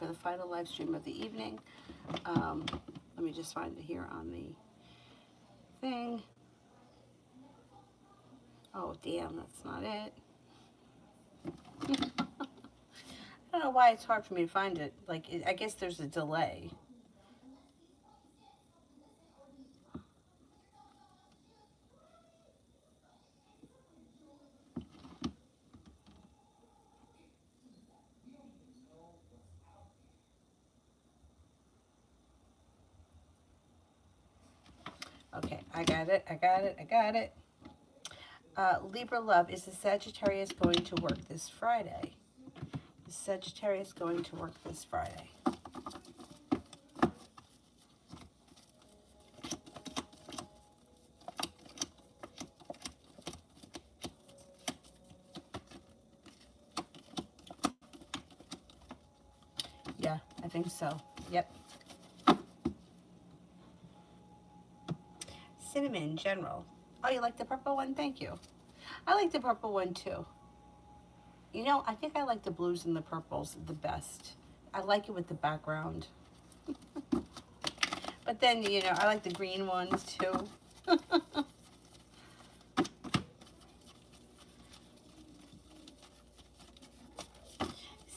for the final live stream of the evening. Let me just find it here on the thing. Oh, damn, that's not it. I don't know why it's hard for me to find it. Like, I guess there's a delay. Okay, I got it, I got it, I got it. Libra love, is the Sagittarius going to work this Friday? Is Sagittarius going to work this Friday? Yeah, I think so. Yep. Cinnamon General. Oh, you like the purple one? Thank you. I like the purple one too. You know, I think I like the blues and the purples the best. I like it with the background. But then, you know, I like the green ones too.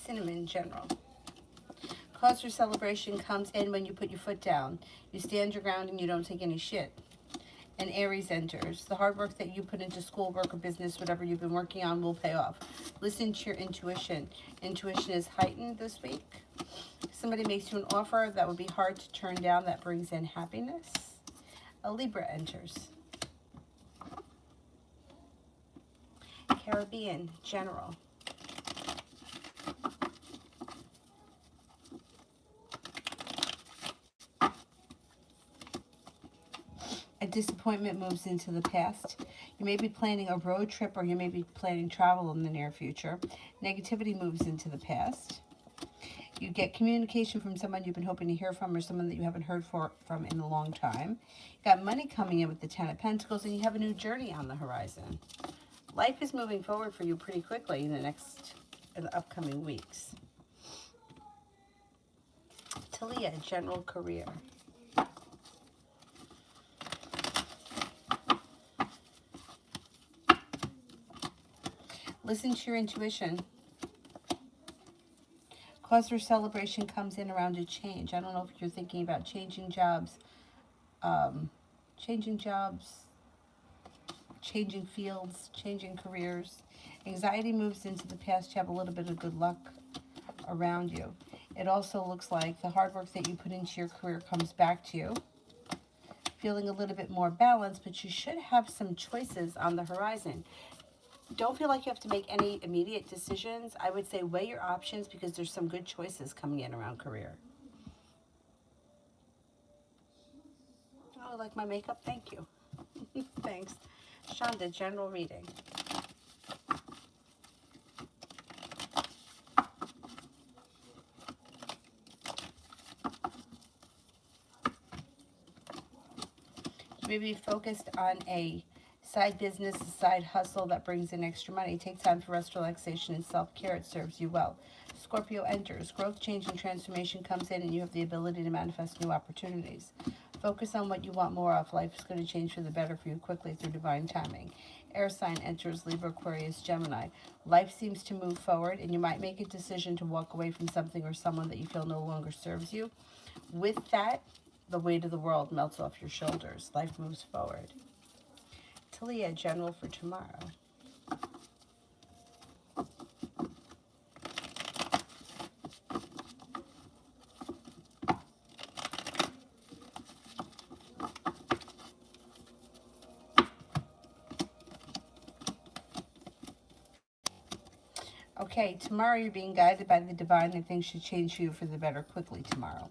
Cinnamon General. Cause for celebration comes in when you put your foot down. You stand your ground and you don't take any shit. And Aries enters. The hard work that you put into schoolwork or business, whatever you've been working on, will pay off. Listen to your intuition. Intuition is heightened this week. Somebody makes you an offer that would be hard to turn down that brings in happiness. A Libra enters. Caribbean General. A disappointment moves into the past. You may be planning a road trip or you may be planning travel in the near future. Negativity moves into the past. You get communication from someone you've been hoping to hear from or someone that you haven't heard from in a long time. You got money coming in with the Ten of Pentacles and you have a new journey on the horizon. Life is moving forward for you pretty quickly in the upcoming weeks. Talia, general career. Listen to your intuition. Cause for celebration comes in around a change. I don't know if you're thinking about changing jobs, changing fields, changing careers. Anxiety moves into the past. You have a little bit of good luck around you. It also looks like the hard work that you put into your career comes back to you. Feeling a little bit more balanced, but you should have some choices on the horizon. Don't feel like you have to make any immediate decisions. I would say weigh your options because there's some good choices coming in around career. Oh, like my makeup? Thank you. Thanks. Shonda, general reading. You may be focused on a side business, a side hustle that brings in extra money. Take time for rest, relaxation, and self-care. It serves you well. Scorpio enters. Growth, change, and transformation comes in, and you have the ability to manifest new opportunities. Focus on what you want more of. Life is going to change for the better for you quickly through divine timing. Air sign enters. Libra, Aquarius, Gemini. Life seems to move forward, and you might make a decision to walk away from something or someone that you feel no longer serves you. With that, the weight of the world melts off your shoulders. Life moves forward. Talia, general for tomorrow. Okay, tomorrow you're being guided by the divine and things should change for you for the better quickly tomorrow.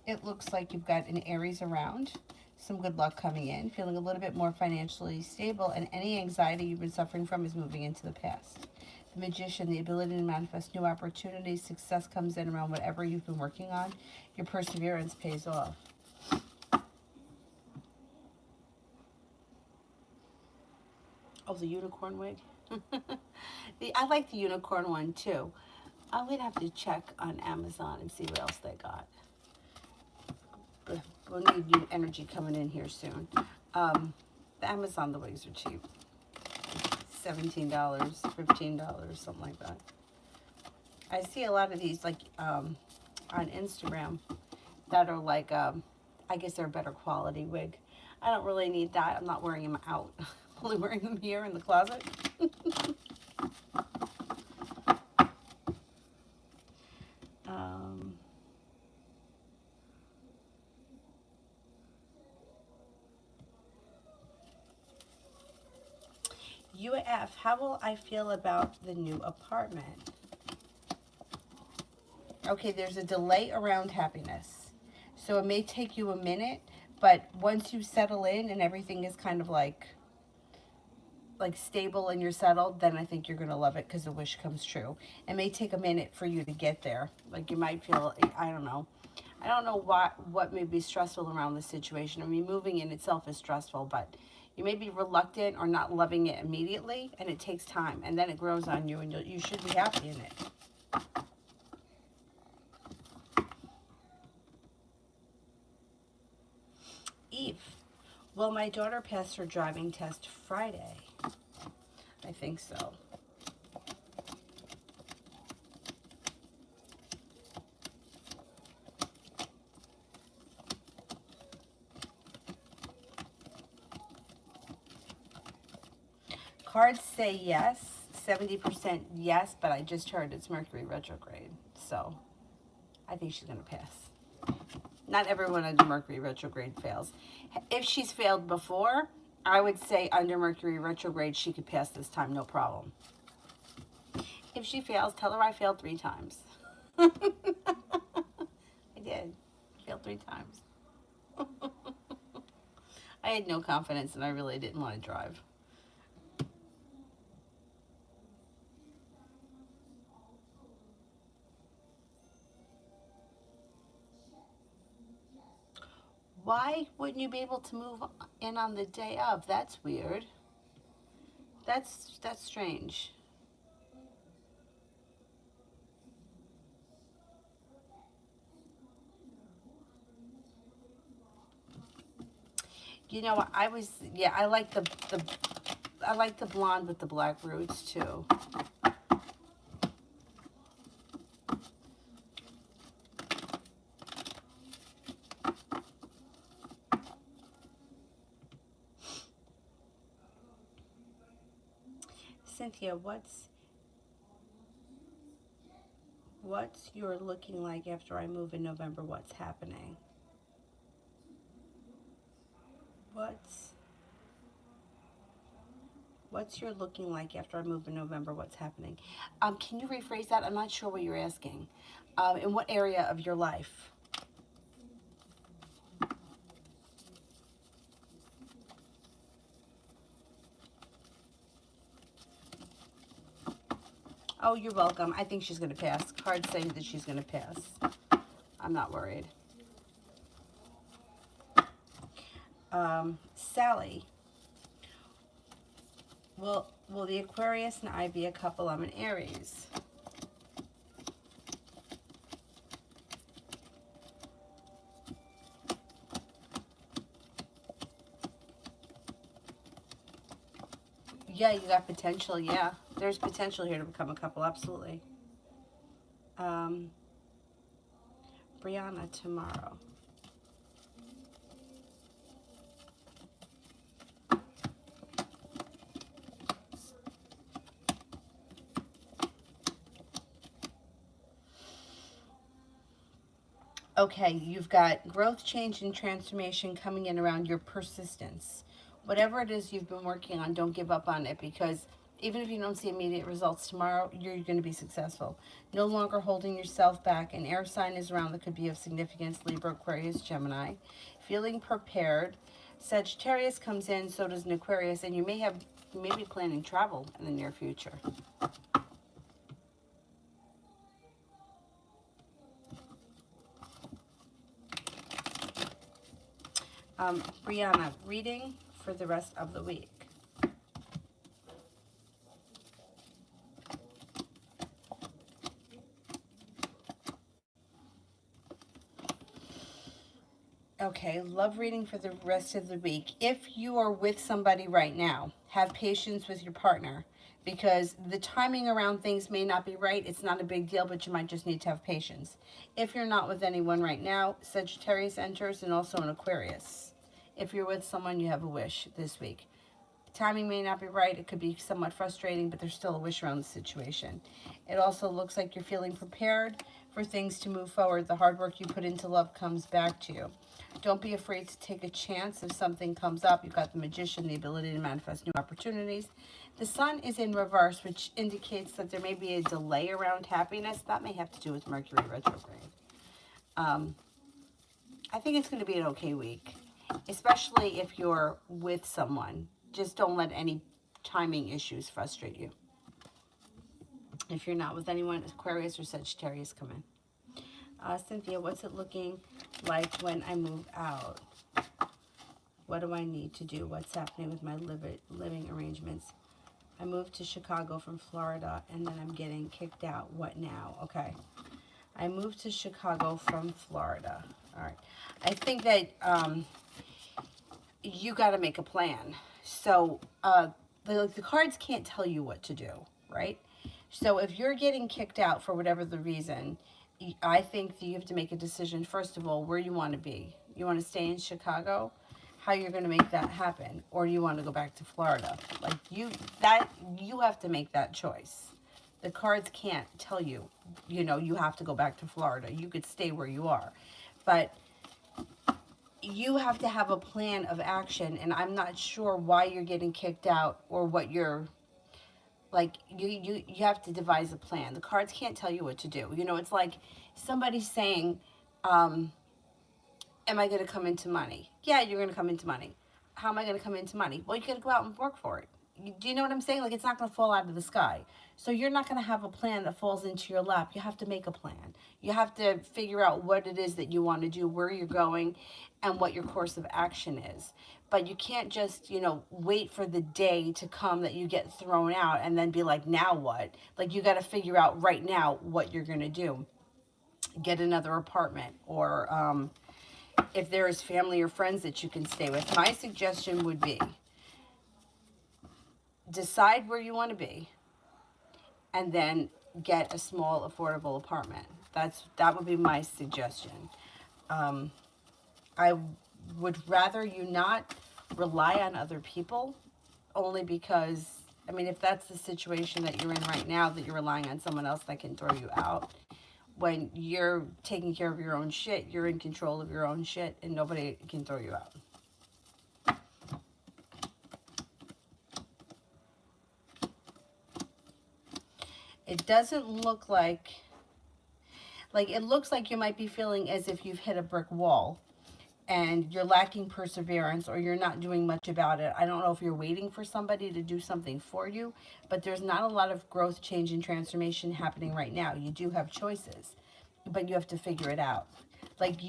It looks like you've got an Aries around. Some good luck coming in, feeling a little bit more financially stable, and any anxiety you've been suffering from is moving into the past. The Magician, the ability to manifest new opportunities. Success comes in around whatever you've been working on. Your perseverance pays off. Oh, the unicorn wig. I like the unicorn one too. I'm going to have to check on Amazon and see what else they got. We'll need new energy coming in here soon. The Amazon, the wigs are cheap. $17, $15, something like that. I see a lot of these like on Instagram that are like, I guess they're a better quality wig. I don't really need that. I'm not wearing them out. I'm only wearing them here in the closet. UF, how will I feel about the new apartment? Okay, there's a delay around happiness. So it may take you a minute, but once you settle in and everything is kind of like stable and you're settled, then I think you're going to love it because the wish comes true. It may take a minute for you to get there. Like you might feel, I don't know. I don't know what may be stressful around the situation. I mean, moving in itself is stressful, but you may be reluctant or not loving it immediately, and it takes time, and then it grows on you, and you should be happy in it. Eve, will my daughter pass her driving test Friday? I think so. Cards say yes, 70% yes, but I just heard it's Mercury retrograde, so I think she's going to pass. Not everyone under Mercury retrograde fails. If she's failed before, I would say under Mercury retrograde, she could pass this time, no problem. If she fails, tell her I failed 3 times. I did. Failed 3 times. I had no confidence and I really didn't want to drive. Why wouldn't you be able to move in on the day of? That's weird. That's strange. You know, I like the blonde with the black roots too. Cynthia, what's your looking like after I move in November? What's happening? What's your looking like after I move in November? What's happening? Can you rephrase that? I'm not sure what you're asking. In what area of your life? Oh, you're welcome. I think she's going to pass. Cards say that she's going to pass. I'm not worried. Sally. Will the Aquarius and I be a couple? I'm an Aries. Yeah, you got potential. Yeah, there's potential here to become a couple. Absolutely. Brianna, tomorrow. Okay, you've got growth, change, and transformation coming in around your persistence. Whatever it is you've been working on, don't give up on it, because even if you don't see immediate results tomorrow, you're going to be successful. No longer holding yourself back. An air sign is around that could be of significance. Libra, Aquarius, Gemini. Feeling prepared. Sagittarius comes in, so does an Aquarius, and you may be planning travel in the near future. Brianna, reading for the rest of the week. Okay, love reading for the rest of the week. If you are with somebody right now, have patience with your partner because the timing around things may not be right. It's not a big deal, but you might just need to have patience. If you're not with anyone right now, Sagittarius enters and also an Aquarius. If you're with someone, you have a wish this week. Timing may not be right. It could be somewhat frustrating, but there's still a wish around the situation. It also looks like you're feeling prepared for things to move forward. The hard work you put into love comes back to you. Don't be afraid to take a chance if something comes up. You've got the Magician, the ability to manifest new opportunities. The Sun is in reverse, which indicates that there may be a delay around happiness. That may have to do with Mercury retrograde. I think it's going to be an okay week, especially if you're with someone. Just don't let any timing issues frustrate you. If you're not with anyone, Aquarius or Sagittarius come in. Cynthia, what's it looking like when I move out? What do I need to do? What's happening with my living arrangements? I moved to Chicago from Florida, and then I'm getting kicked out. What now? Okay. I moved to Chicago from Florida. All right. I think that you got to make a plan. So the cards can't tell you what to do, right? So if you're getting kicked out for whatever the reason, I think that you have to make a decision, first of all, where you want to be. You want to stay in Chicago? How you're going to make that happen? Or you want to go back to Florida? Like you have to make that choice. The cards can't tell you, you have to go back to Florida. You could stay where you are. But you have to have a plan of action, and I'm not sure why you're getting kicked out or what you're like. You have to devise a plan. The cards can't tell you what to do. It's like somebody saying, am I going to come into money? Yeah, you're going to come into money. How am I going to come into money? Well, you got to go out and work for it. Do you know what I'm saying? Like, it's not going to fall out of the sky. So you're not going to have a plan that falls into your lap. You have to make a plan. You have to figure out what it is that you want to do, where you're going, and what your course of action is. But you can't just, wait for the day to come that you get thrown out and then be like, now what? Like, you got to figure out right now what you're going to do. Get another apartment, or if there is family or friends that you can stay with. My suggestion would be decide where you want to be and then get a small affordable apartment. That would be my suggestion. I would rather you not rely on other people, only because, if that's the situation that you're in right now, that you're relying on someone else that can throw you out, when you're taking care of your own shit, you're in control of your own shit, and nobody can throw you out. It doesn't look like it looks like you might be feeling as if you've hit a brick wall and you're lacking perseverance, or you're not doing much about it. I don't know if you're waiting for somebody to do something for you, but there's not a lot of growth, change, and transformation happening right now. You do have choices, but you have to figure it out. Like,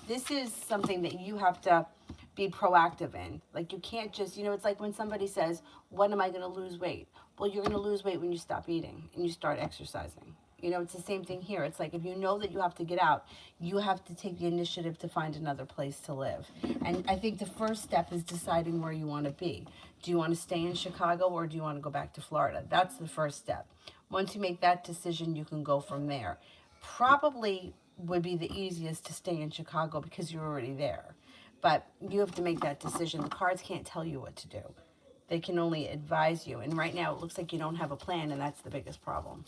this is something that you have to be proactive in. Like, you can't just, it's like when somebody says, when am I going to lose weight? Well, you're going to lose weight when you stop eating and you start exercising. It's the same thing here. It's like, if you know that you have to get out, you have to take the initiative to find another place to live. And I think the first step is deciding where you want to be. Do you want to stay in Chicago, or do you want to go back to Florida? That's the first step. Once you make that decision, you can go from there. Probably would be the easiest to stay in Chicago because you're already there. But you have to make that decision. The cards can't tell you what to do. They can only advise you. And right now it looks like you don't have a plan, and that's the biggest problem.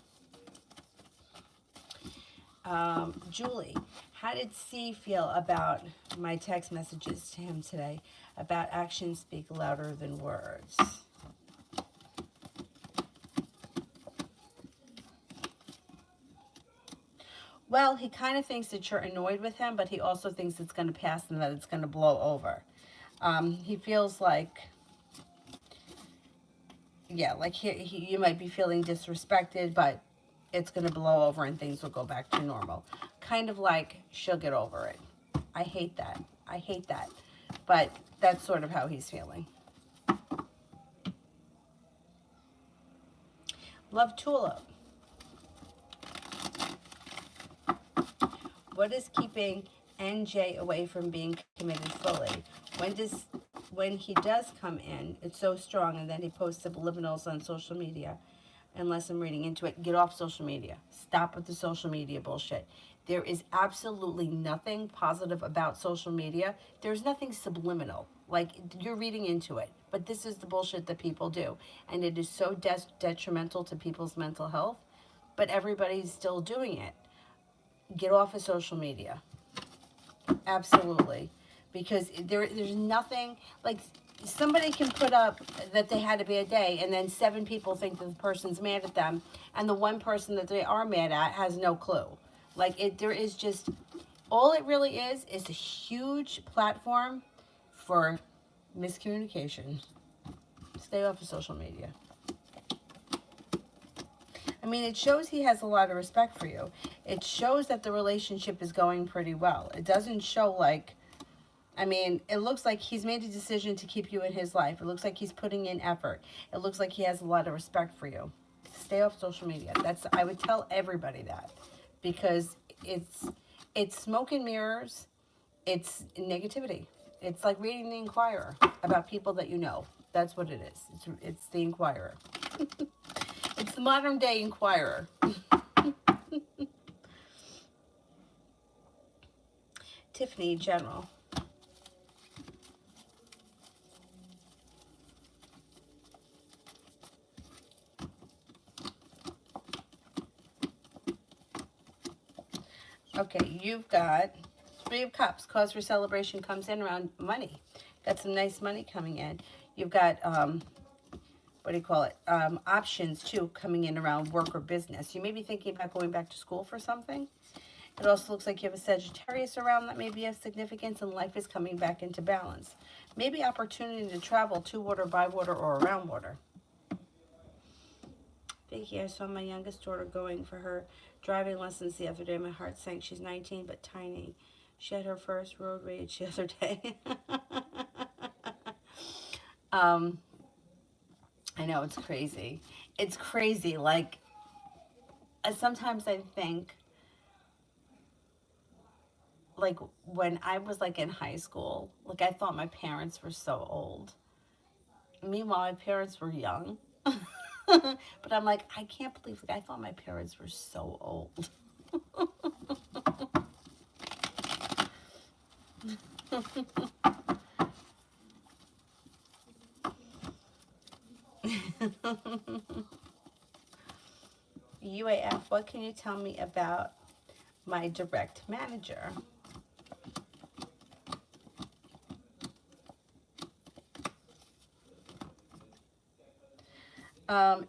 Julie, how did C feel about my text messages to him today about actions speak louder than words? Well, he kind of thinks that you're annoyed with him, but he also thinks it's going to pass and that it's going to blow over. He feels like, yeah, like you might be feeling disrespected, but it's going to blow over and things will go back to normal. Kind of like, she'll get over it. I hate that. I hate that. But that's sort of how he's feeling. Love Tulip. What is keeping NJ away from being committed fully. When he does come in, it's so strong, and then he posts subliminals on social media. Unless I'm reading into it, get off social media. Stop with the social media bullshit. There is absolutely nothing positive about social media. There's nothing subliminal. Like, you're reading into it. But this is the bullshit that people do. And it is so detrimental to people's mental health. But everybody's still doing it. Get off of social media. Absolutely. Because there's nothing, like, somebody can put up that they had a bad day, and then 7 people think that the person's mad at them, and the one person that they are mad at has no clue. Like, there is just, all it really is a huge platform for miscommunication. Stay off of social media. I mean, it shows he has a lot of respect for you. It shows that the relationship is going pretty well. It doesn't show like, I mean, it looks like he's made a decision to keep you in his life. It looks like he's putting in effort. It looks like he has a lot of respect for you. Stay off social media. I would tell everybody that, because it's smoke and mirrors. It's negativity. It's like reading the Inquirer about people that you know. That's what it is. It's the Inquirer. It's the modern day Inquirer. Tiffany, general. Okay, you've got 3 of Cups. Cause for celebration comes in around money. Got some nice money coming in. You've got, what do you call it? Options, too, coming in around work or business. You may be thinking about going back to school for something. It also looks like you have a Sagittarius around that may be of significance, and life is coming back into balance. Maybe opportunity to travel to water, by water, or around water. Vicky, I saw my youngest daughter going for her driving lessons the other day. My heart sank. She's 19 but tiny. She had her first road rage the other day. I know, it's crazy. It's crazy. Like, sometimes I think, like, when I was, like, in high school, like, I thought my parents were so old. Meanwhile, my parents were young. But I'm like, I can't believe, like, I thought my parents were so old. UAF, what can you tell me about my direct manager?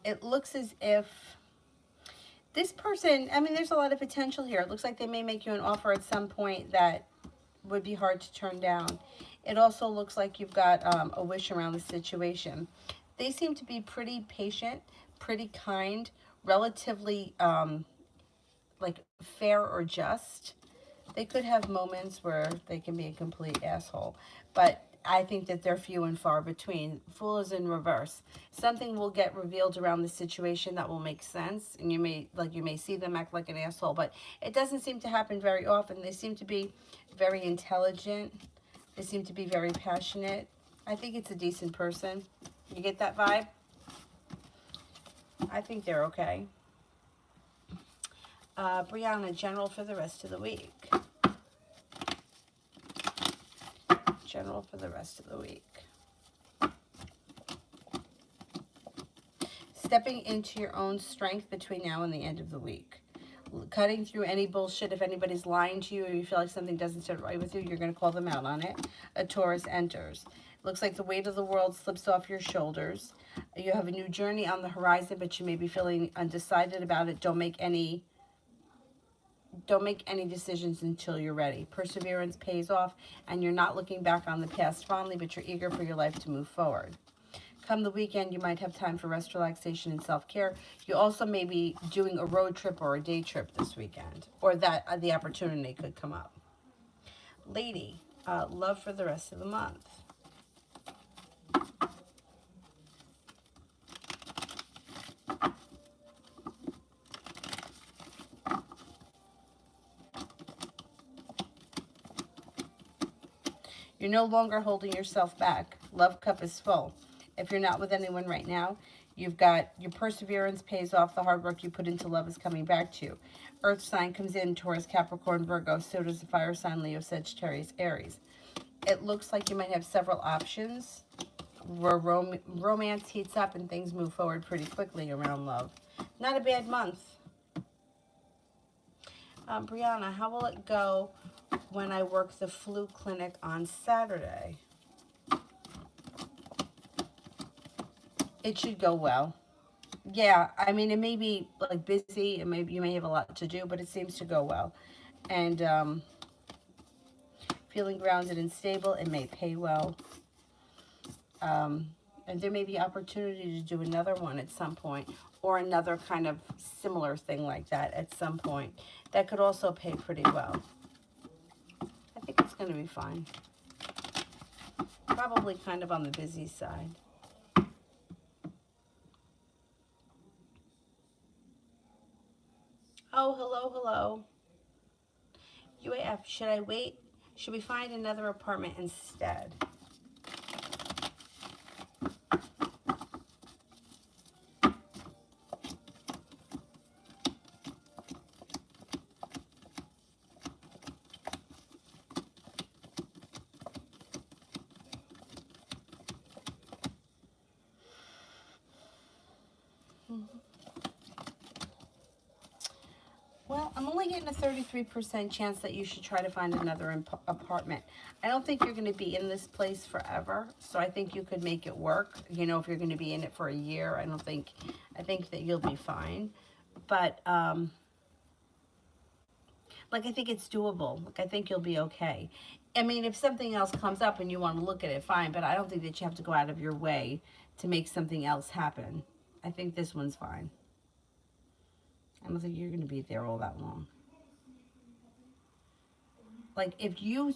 It looks as if this person, I mean, there's a lot of potential here. It looks like they may make you an offer at some point that would be hard to turn down. It also looks like you've got a wish around the situation. They seem to be pretty patient, pretty kind, relatively like fair or just. They could have moments where they can be a complete asshole, but I think that they're few and far between. Fool is in reverse. Something will get revealed around the situation that will make sense, and you may see them act like an asshole, but it doesn't seem to happen very often. They seem to be very intelligent. They seem to be very passionate. I think it's a decent person. You get that vibe? I think they're okay. Brianna, general for the rest of the week. General for the rest of the week. Stepping into your own strength between now and the end of the week. Cutting through any bullshit. If anybody's lying to you or you feel like something doesn't sit right with you, you're going to call them out on it. A Taurus enters. Looks like the weight of the world slips off your shoulders. You have a new journey on the horizon, but you may be feeling undecided about it. Don't make any decisions until you're ready. Perseverance pays off, and you're not looking back on the past fondly, but you're eager for your life to move forward. Come the weekend, you might have time for rest, relaxation, and self-care. You also may be doing a road trip or a day trip this weekend, or that the opportunity could come up. Lady, love for the rest of the month. You're no longer holding yourself back. Love cup is full. If you're not with anyone right now, you've got your perseverance pays off. The hard work you put into love is coming back to you. Earth sign comes in, Taurus, Capricorn, Virgo. So does the fire sign, Leo, Sagittarius, Aries. It looks like you might have several options where romance heats up and things move forward pretty quickly around love. Not a bad month. Brianna, how will it go when I work the flu clinic on Saturday? It should go well. Yeah, I mean, it may be like busy, and maybe you may have a lot to do, but it seems to go well. And feeling grounded and stable, it may pay well. And there may be opportunity to do another one at some point, or another kind of similar thing like that at some point. That could also pay pretty well. I think it's going to be fine. Probably kind of on the busy side. Oh, hello, hello. UAF, should I wait? Should we find another apartment instead? Well, I'm only getting a 33% chance that you should try to find another apartment. I don't think you're going to be in this place forever, so I think you could make it work. You know, if you're going to be in it for a year, I think that you'll be fine. But, like, I think it's doable. Like, I think you'll be okay. I mean, if something else comes up and you want to look at it, fine, but I don't think that you have to go out of your way to make something else happen. I think this one's fine. I don't think you're going to be there all that long. Like if you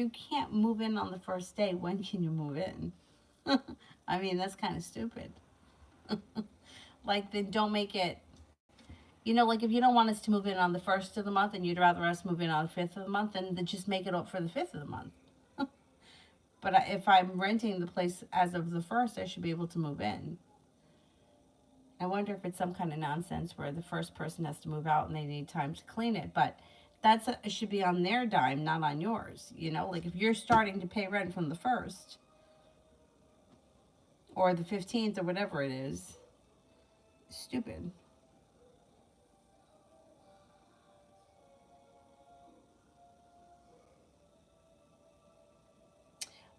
can't move in on the first day, when can you move in? I mean, that's kind of stupid. Like, then don't make it, like if you don't want us to move in on the first of the month and you'd rather us move in on the fifth of the month, then just make it up for the fifth of the month. But if I'm renting the place as of the first, I should be able to move in. I wonder if it's some kind of nonsense where the first person has to move out and they need time to clean it. But it should be on their dime, not on yours. Like if you're starting to pay rent from the 1st or the 15th or whatever it is, stupid.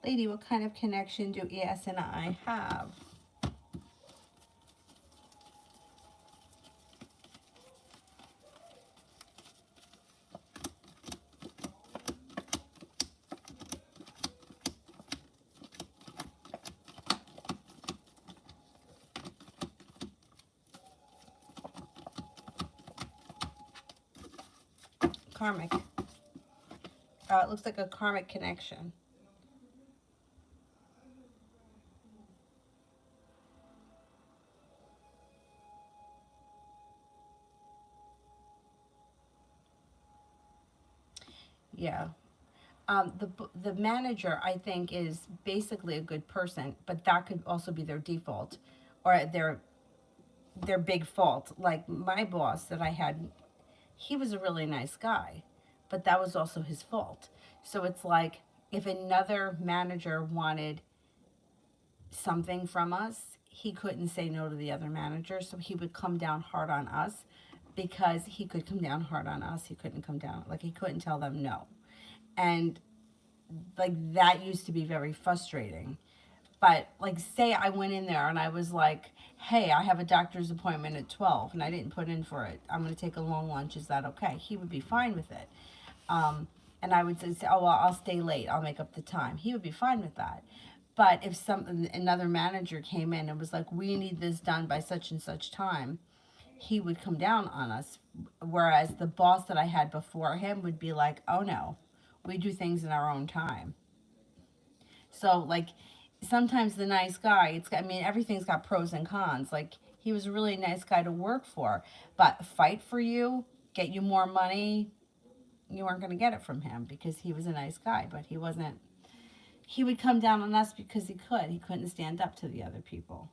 Lady, what kind of connection do ES and I have? Karmic. It looks like a karmic connection. Yeah. The manager, I think, is basically a good person, but that could also be their default or their big fault. Like my boss that I had, he was a really nice guy, but that was also his fault. So it's like if another manager wanted something from us, he couldn't say no to the other manager, so he would come down hard on us because he could come down hard on us. He couldn't come down, like he couldn't tell them no. And like that used to be very frustrating. But like say I went in there and I was like, hey, I have a doctor's appointment at 12 and I didn't put in for it. I'm going to take a long lunch. Is that okay? He would be fine with it. And I would say, oh, well, I'll stay late. I'll make up the time. He would be fine with that. But if another manager came in and was like, we need this done by such and such time, he would come down on us. Whereas the boss that I had before him would be like, oh no, we do things in our own time. So like sometimes the nice guy, everything's got pros and cons. Like he was a really nice guy to work for, but fight for you, get you more money, you weren't going to get it from him because he was a nice guy, but he wasn't. he would come down on us because he could. He couldn't stand up to the other people.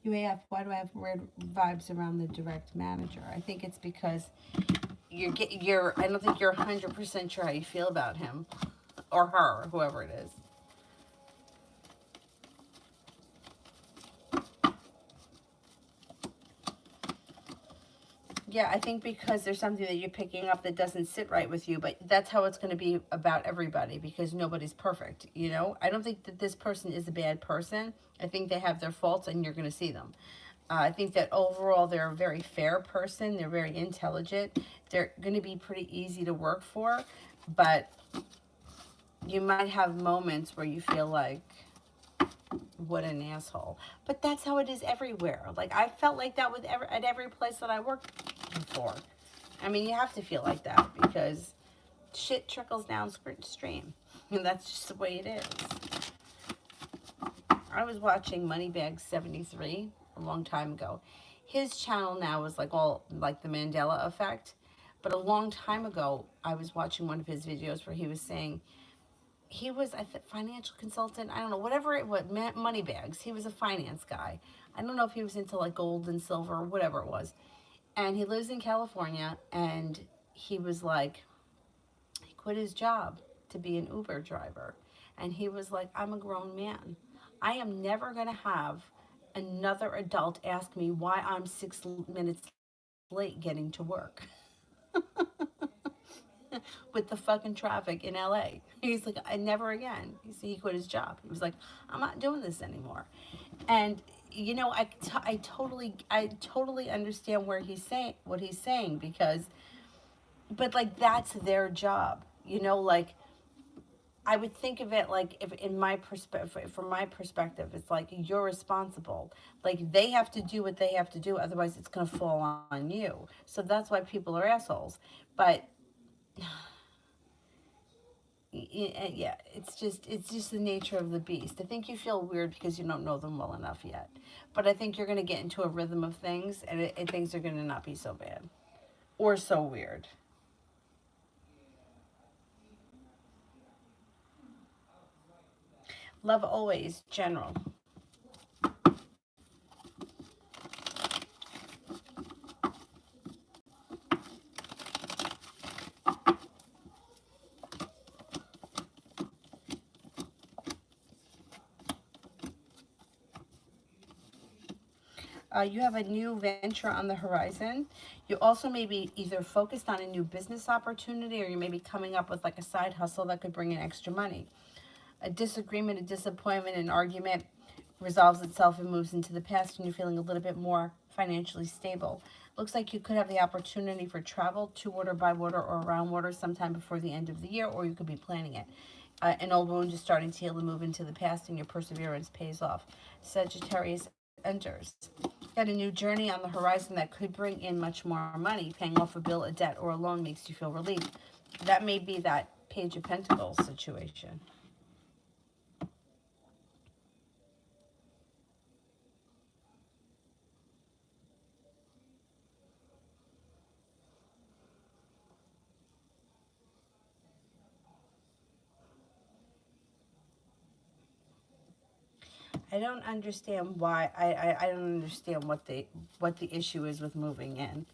UAF, why do I have weird vibes around the direct manager? I think it's because I don't think you're 100% sure how you feel about him or her, whoever it is. Yeah, I think because there's something that you're picking up that doesn't sit right with you, but that's how it's going to be about everybody because nobody's perfect, you know? I don't think that this person is a bad person. I think they have their faults and you're going to see them. I think that overall they're a very fair person. They're very intelligent. They're going to be pretty easy to work for, but you might have moments where you feel like, what an asshole. But that's how it is everywhere. Like, I felt like that with at every place that I worked before. I mean, you have to feel like that because shit trickles down stream. And that's just the way it is. I was watching Moneybag 73 a long time ago. His channel now is like all like the Mandela effect. But a long time ago, I was watching one of his videos where he was saying he was a financial consultant. I don't know, whatever it was, money bags. He was a finance guy. I don't know if he was into like gold and silver or whatever it was. And he lives in California. And he was like, he quit his job to be an Uber driver. And he was like, I'm a grown man. I am never going to have another adult ask me why I'm 6 minutes late getting to work. With the fucking traffic in LA. He's like, I never again. He quit his job. He was like, I'm not doing this anymore. And you know, I totally understand where he's saying what he's saying because, but like that's their job. You know, like I would think of it like if in my perspective, from my perspective, it's like you're responsible. Like they have to do what they have to do, otherwise it's gonna fall on you. So that's why people are assholes. But yeah, it's just the nature of the beast. I think you feel weird because you don't know them well enough yet, but I think you're going to get into a rhythm of things, and things are going to not be so bad or so weird. Love always, general. You have a new venture on the horizon. You also may be either focused on a new business opportunity or you may be coming up with like a side hustle that could bring in extra money. A disagreement, a disappointment, an argument resolves itself and moves into the past, and you're feeling a little bit more financially stable. Looks like you could have the opportunity for travel to water, by water, or around water sometime before the end of the year, or you could be planning it. An old wound is starting to heal and move into the past, and your perseverance pays off. Sagittarius enters. Got a new journey on the horizon that could bring in much more money. Paying off a bill, a debt, or a loan makes you feel relieved. That may be that Page of Pentacles situation. I don't understand why. I don't understand what the issue is with moving in.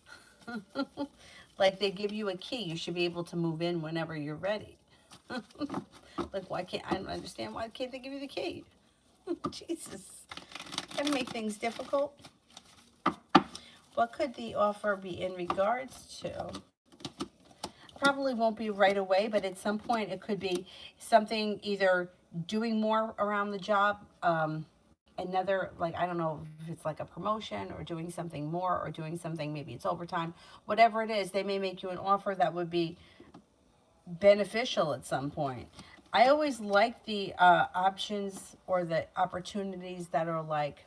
Like they give you a key, you should be able to move in whenever you're ready. Like why can't I don't understand why can't they give you the key? Jesus, gotta make things difficult. What could the offer be in regards to? Probably won't be right away, but at some point it could be something either doing more around the job, another, like, I don't know if it's like a promotion or doing something more or doing something, maybe it's overtime, whatever it is, they may make you an offer that would be beneficial at some point. I always like the options or the opportunities that are like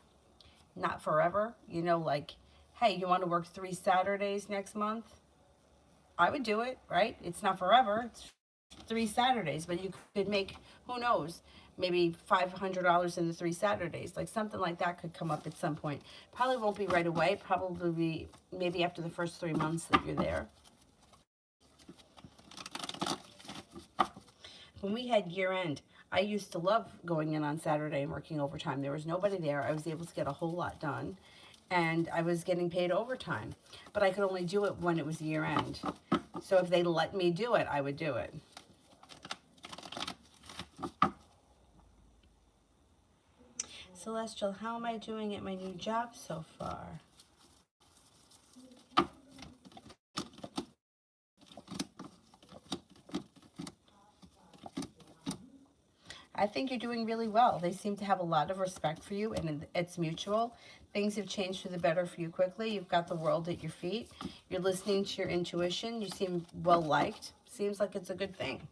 not forever, you know, like, hey, you want to work 3 Saturdays next month? I would do it, right? It's not forever. It's 3 Saturdays, but you could make, who knows, maybe $500 in the 3 Saturdays. Like something like that could come up at some point. Probably won't be right away. Probably be maybe after the first 3 months that you're there. When we had year end, I used to love going in on Saturday and working overtime. There was nobody there. I was able to get a whole lot done, and I was getting paid overtime. But I could only do it when it was year end. So if they let me do it, I would do it. Celestial, how am I doing at my new job so far? I think you're doing really well. They seem to have a lot of respect for you, and it's mutual. Things have changed for the better for you quickly. You've got the world at your feet. You're listening to your intuition. You seem well liked. Seems like it's a good thing.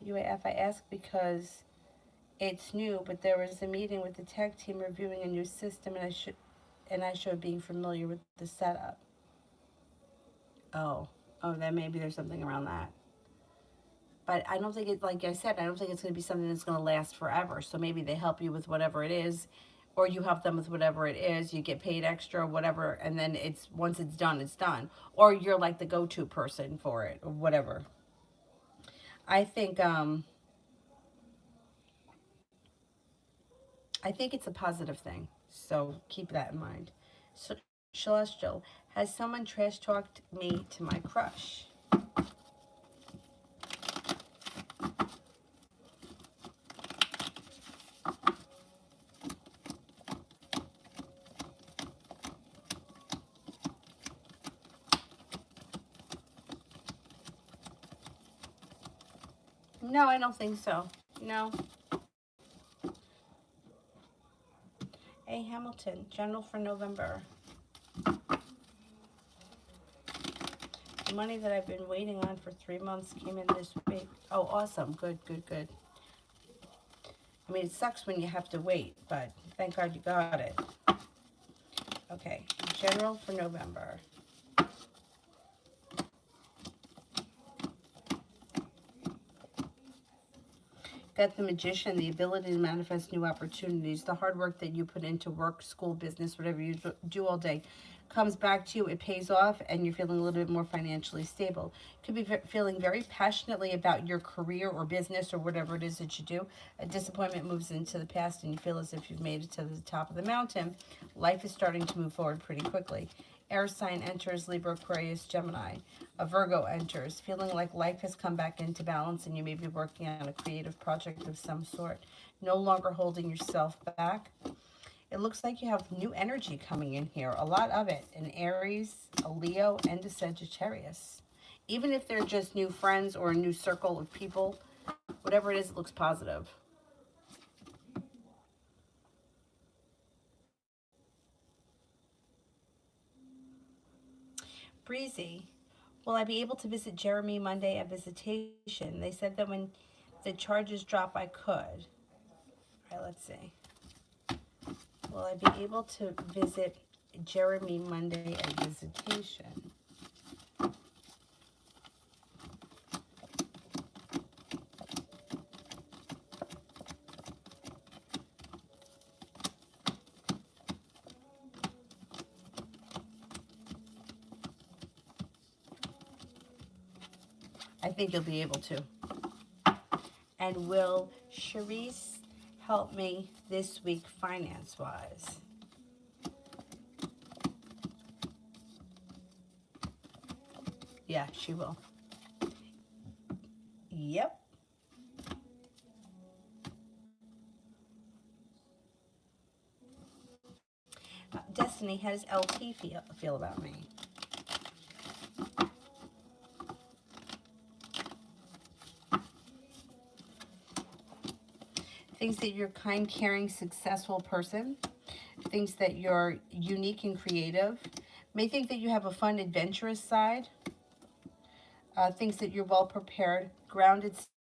UAF, I ask because it's new, but there was a meeting with the tech team reviewing a new system, and I showed being familiar with the setup. Oh, oh, then maybe there's something around that. But I don't think it, like I said, I don't think it's going to be something that's going to last forever. So maybe they help you with whatever it is, or you help them with whatever it is. You get paid extra, whatever, and then it's once it's done, it's done. Or you're like the go-to person for it, or whatever. I think I think it's a positive thing. So keep that in mind. So Celestial, has someone trash talked me to my crush? No, I don't think so. No. Hey, Hamilton, general for November. The money that I've been waiting on for 3 months came in this week. Oh, awesome. Good, good, good. I mean, it sucks when you have to wait, but thank God you got it. Okay, general for November. Got the Magician, the ability to manifest new opportunities. The hard work that you put into work, school, business, whatever you do all day comes back to you. It pays off, and you're feeling a little bit more financially stable. Could be feeling very passionately about your career or business or whatever it is that you do. A disappointment moves into the past, and you feel as if you've made it to the top of the mountain. Life is starting to move forward pretty quickly. Air sign enters, Libra, Aquarius, Gemini. A Virgo enters, feeling like life has come back into balance and you may be working on a creative project of some sort. No longer holding yourself back. It looks like you have new energy coming in here, a lot of it. An Aries, a Leo, and a Sagittarius. Even if they're just new friends or a new circle of people, whatever it is, it looks positive. Breezy, will I be able to visit Jeremy Monday at visitation? They said that when the charges drop, I could. All right, let's see. Will I be able to visit Jeremy Monday at visitation? I think you'll be able to. And will Charisse help me this week finance-wise? Yeah, she will. Yep. Destiny, how does LT feel about me? Thinks that you're a kind, caring, successful person. Thinks that you're unique and creative. May think that you have a fun, adventurous side. Thinks that you're well prepared, grounded,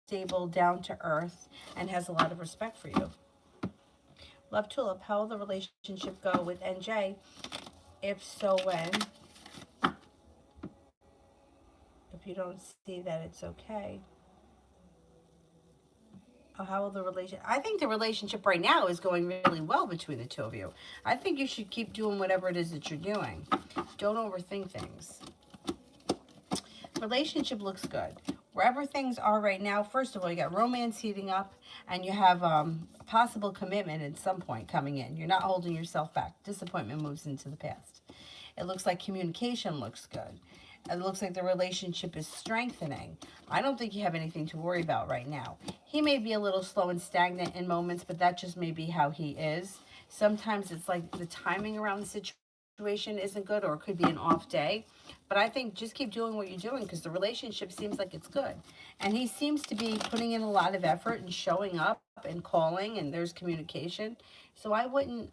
stable, down to earth, and has a lot of respect for you. Love Tulip, how will the relationship go with NJ? If so, when? If you don't see that, it's okay. Oh, how will the relation? I think the relationship right now is going really well between the two of you. I think you should keep doing whatever it is that you're doing. Don't overthink things. Relationship looks good. Wherever things are right now, first of all, you got romance heating up, and you have possible commitment at some point coming in. You're not holding yourself back. Disappointment moves into the past. It looks like communication looks good. It looks like the relationship is strengthening. I don't think you have anything to worry about right now. He may be a little slow and stagnant in moments, but that just may be how he is. Sometimes it's like the timing around the situation isn't good, or it could be an off day. But I think just keep doing what you're doing, because the relationship seems like it's good. And he seems to be putting in a lot of effort and showing up and calling, and there's communication. So I wouldn't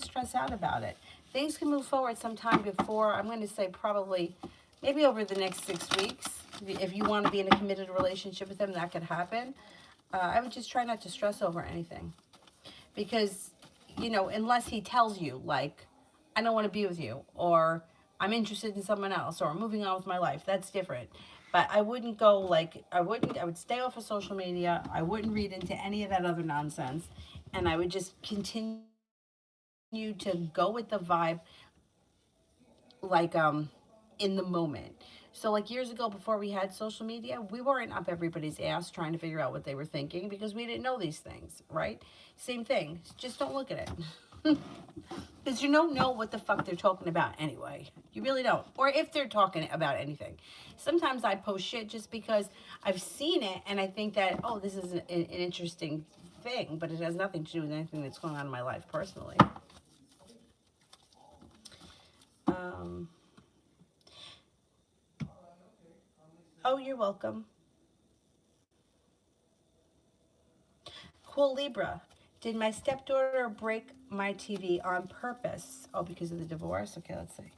stress out about it. Things can move forward sometime before, I'm going to say probably, maybe over the next 6 weeks. If you want to be in a committed relationship with him, that could happen. I would just try not to stress over anything. Because, unless he tells you, like, I don't want to be with you, or I'm interested in someone else, or I'm moving on with my life, that's different. But I wouldn't go, like, I would stay off of social media. I wouldn't read into any of that other nonsense. And I would just continue to go with the vibe, like in the moment. So like years ago, before we had social media, we weren't up everybody's ass trying to figure out what they were thinking, because we didn't know these things, right? Same thing, just don't look at it. Because you don't know what the fuck they're talking about anyway. You really don't. Or if they're talking about anything. Sometimes I post shit just because I've seen it and I think that, oh, this is an interesting thing, but it has nothing to do with anything that's going on in my life personally. Oh, you're welcome. Cool Libra. Did my stepdaughter break my TV on purpose? Oh, because of the divorce? Okay, let's see.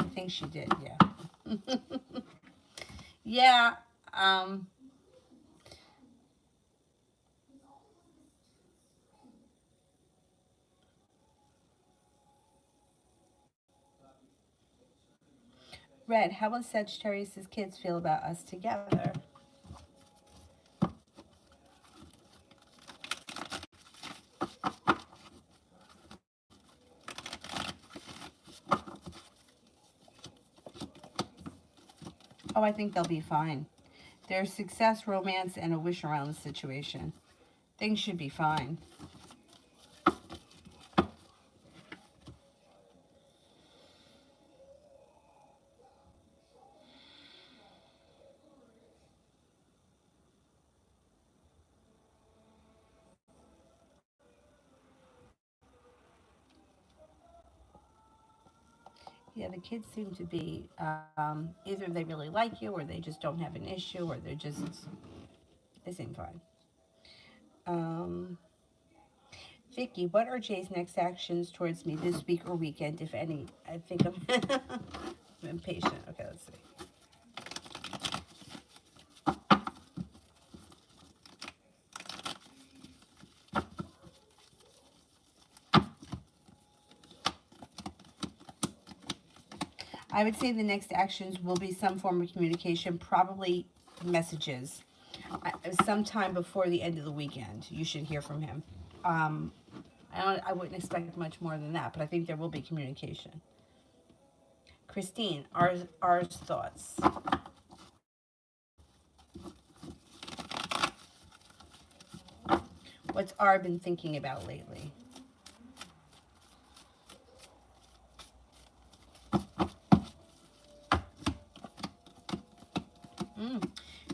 I think she did, yeah. Yeah, um, Red, how will Sagittarius' kids feel about us together? Oh, I think they'll be fine. There's success, romance, and a wish around the situation. Things should be fine. Yeah, the kids seem to be either they really like you, or they just don't have an issue, or they seem fine. Um, Vicky, what are Jay's next actions towards me this week or weekend, if any? I think I'm, I'm impatient. Okay, let's see. I would say the next actions will be some form of communication, probably messages. Sometime before the end of the weekend, you should hear from him. Um, I wouldn't expect much more than that, but I think there will be communication. Christine, ours thoughts. What's R been thinking about lately?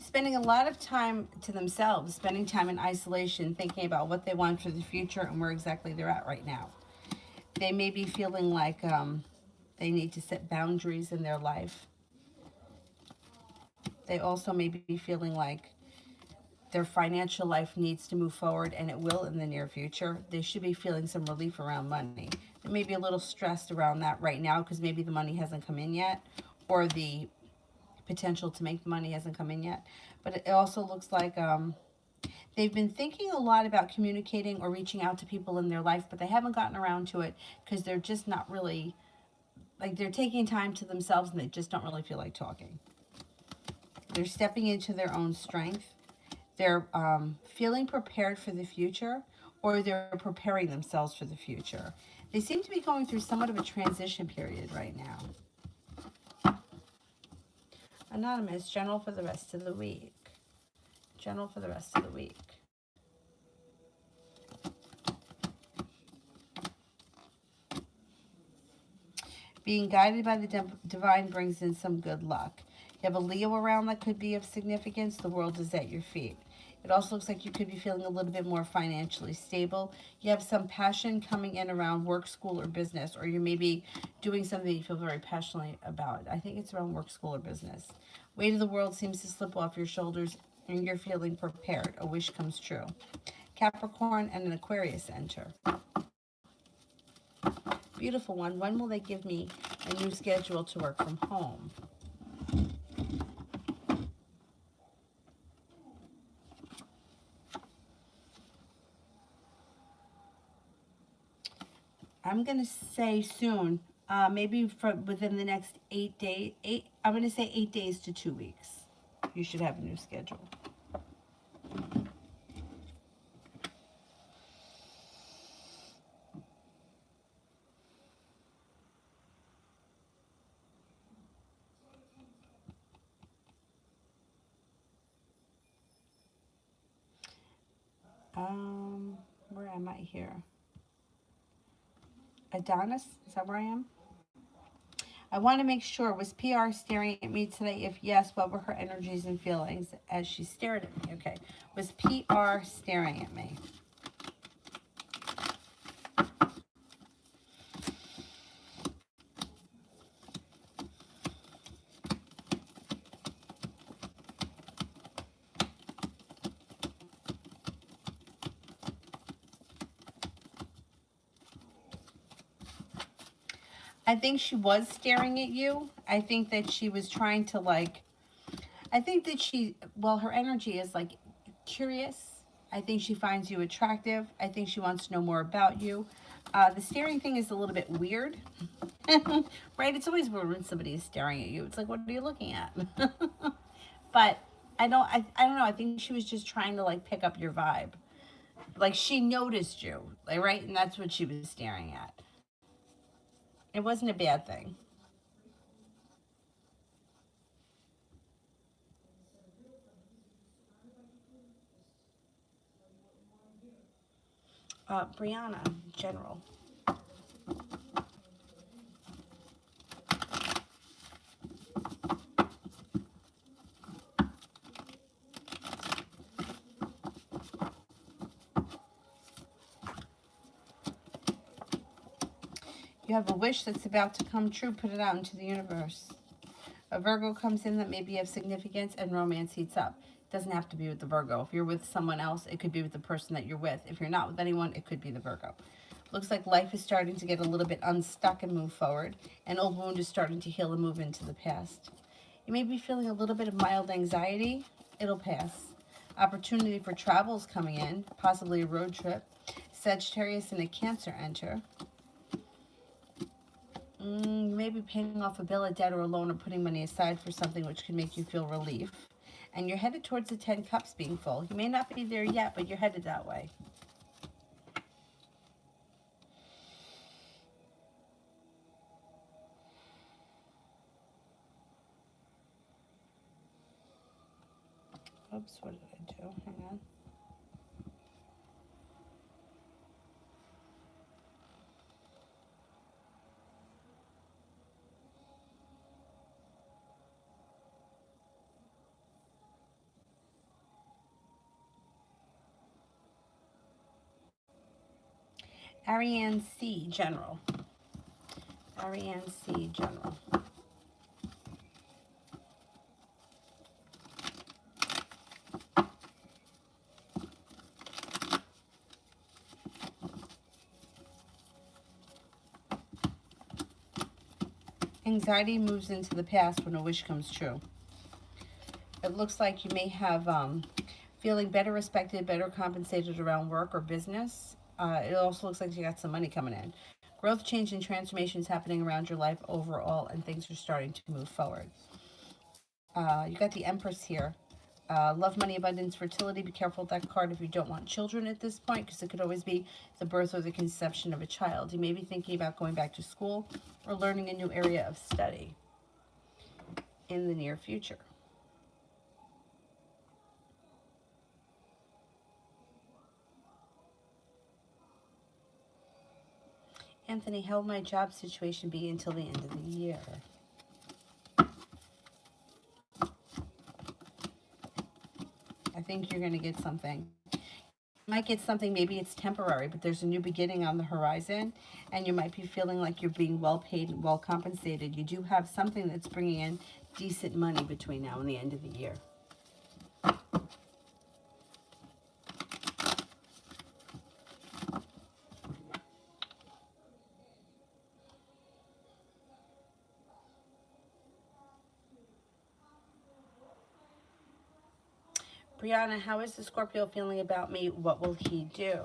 Spending a lot of time to themselves, spending time in isolation, thinking about what they want for the future and where exactly they're at right now. They may be feeling like They need to set boundaries in their life. They also may be feeling like their financial life needs to move forward, and it will in the near future. They should be feeling some relief around money. They may be a little stressed around that right now because maybe the money hasn't come in yet, or the potential to make the money hasn't come in yet. But it also looks like they've been thinking a lot about communicating or reaching out to people in their life, but they haven't gotten around to it because they're just not really, like, they're taking time to themselves and they just don't really feel like talking. They're stepping into their own strength. They're feeling prepared for the future, or they're preparing themselves for the future. They seem to be going through somewhat of a transition period right now. Anonymous, general for the rest of the week. General for the rest of the week. Being guided by the divine brings in some good luck. You have a Leo around that could be of significance. The world is at your feet. It also looks like you could be feeling a little bit more financially stable. You have some passion coming in around work, school, or business, or you may be doing something you feel very passionately about. I think it's around work, school, or business. Weight of the world seems to slip off your shoulders, and you're feeling prepared. A wish comes true. Capricorn and an Aquarius enter. Beautiful one. When will they give me a new schedule to work from home? I'm going to say soon, maybe within the next 8 days. I'm going to say 8 days to 2 weeks. You should have a new schedule. Where am I here? Adonis, is that where I am? I want to make sure, was PR staring at me today? If yes, what were her energies and feelings as she stared at me? Okay. Was PR staring at me? I think she was staring at you. I think that she was trying to, like, I think that well, her energy is like curious. I think she finds you attractive. I think she wants to know more about you. The staring thing is a little bit weird, right? It's always weird when somebody is staring at you. It's like, what are you looking at? But I don't know. I think she was just trying to, like, pick up your vibe. Like, she noticed you, like, right? And that's what she was staring at. It wasn't a bad thing. Brianna, general. You have a wish that's about to come true. Put it out into the universe. A Virgo comes in that may be of significance, and romance heats up. It doesn't have to be with the Virgo. If you're with someone else, it could be with the person that you're with. If you're not with anyone, it could be the Virgo. Looks like life is starting to get a little bit unstuck and move forward. An old wound is starting to heal and move into the past. You may be feeling a little bit of mild anxiety. It'll pass. Opportunity for travel is coming in, possibly a road trip. Sagittarius and a Cancer enter. You may be paying off a bill, a debt, or a loan, or putting money aside for something which can make you feel relief. And you're headed towards the 10 Cups being full. You may not be there yet, but you're headed that way. Oops, what did I do? Hang on. Ariane C, general. Ariane C. General. Anxiety moves into the past when a wish comes true. It looks like you may have feeling better respected, better compensated around work or business. It also looks like you got some money coming in. Growth, change, and transformation is happening around your life overall, and things are starting to move forward. You got the Empress here. Love, money, abundance, fertility. Be careful with that card if you don't want children at this point, because it could always be the birth or the conception of a child. You may be thinking about going back to school or learning a new area of study in the near future. Anthony, how will my job situation be until the end of the year? I think you're going to get something. You might get something, maybe it's temporary, but there's a new beginning on the horizon, and you might be feeling like you're being well paid and well compensated. You do have something that's bringing in decent money between now and the end of the year. Brianna, how is the Scorpio feeling about me? What will he do?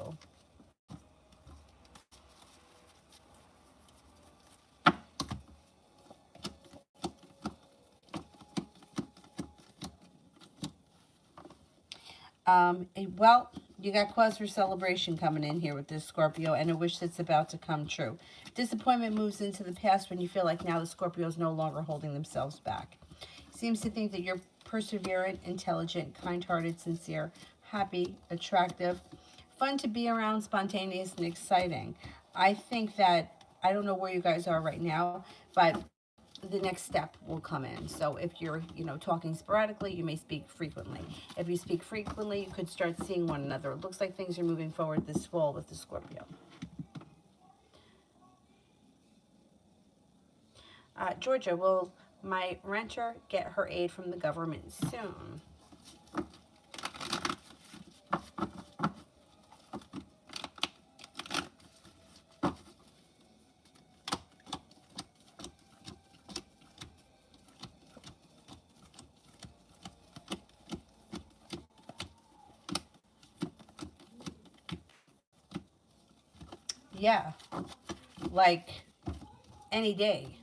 Well, you got cause for celebration coming in here with this Scorpio, and a wish that's about to come true. Disappointment moves into the past when you feel like now the Scorpio is no longer holding themselves back. Seems to think that you're perseverant, intelligent, kind-hearted, sincere, happy, attractive, fun to be around, spontaneous, and exciting. I think that, I don't know where you guys are right now, but the next step will come in. So if you're, talking sporadically, you may speak frequently. If you speak frequently, you could start seeing one another. It looks like things are moving forward this fall with the Scorpio. Georgia, will my renter get her aid from the government soon? Yeah, like any day.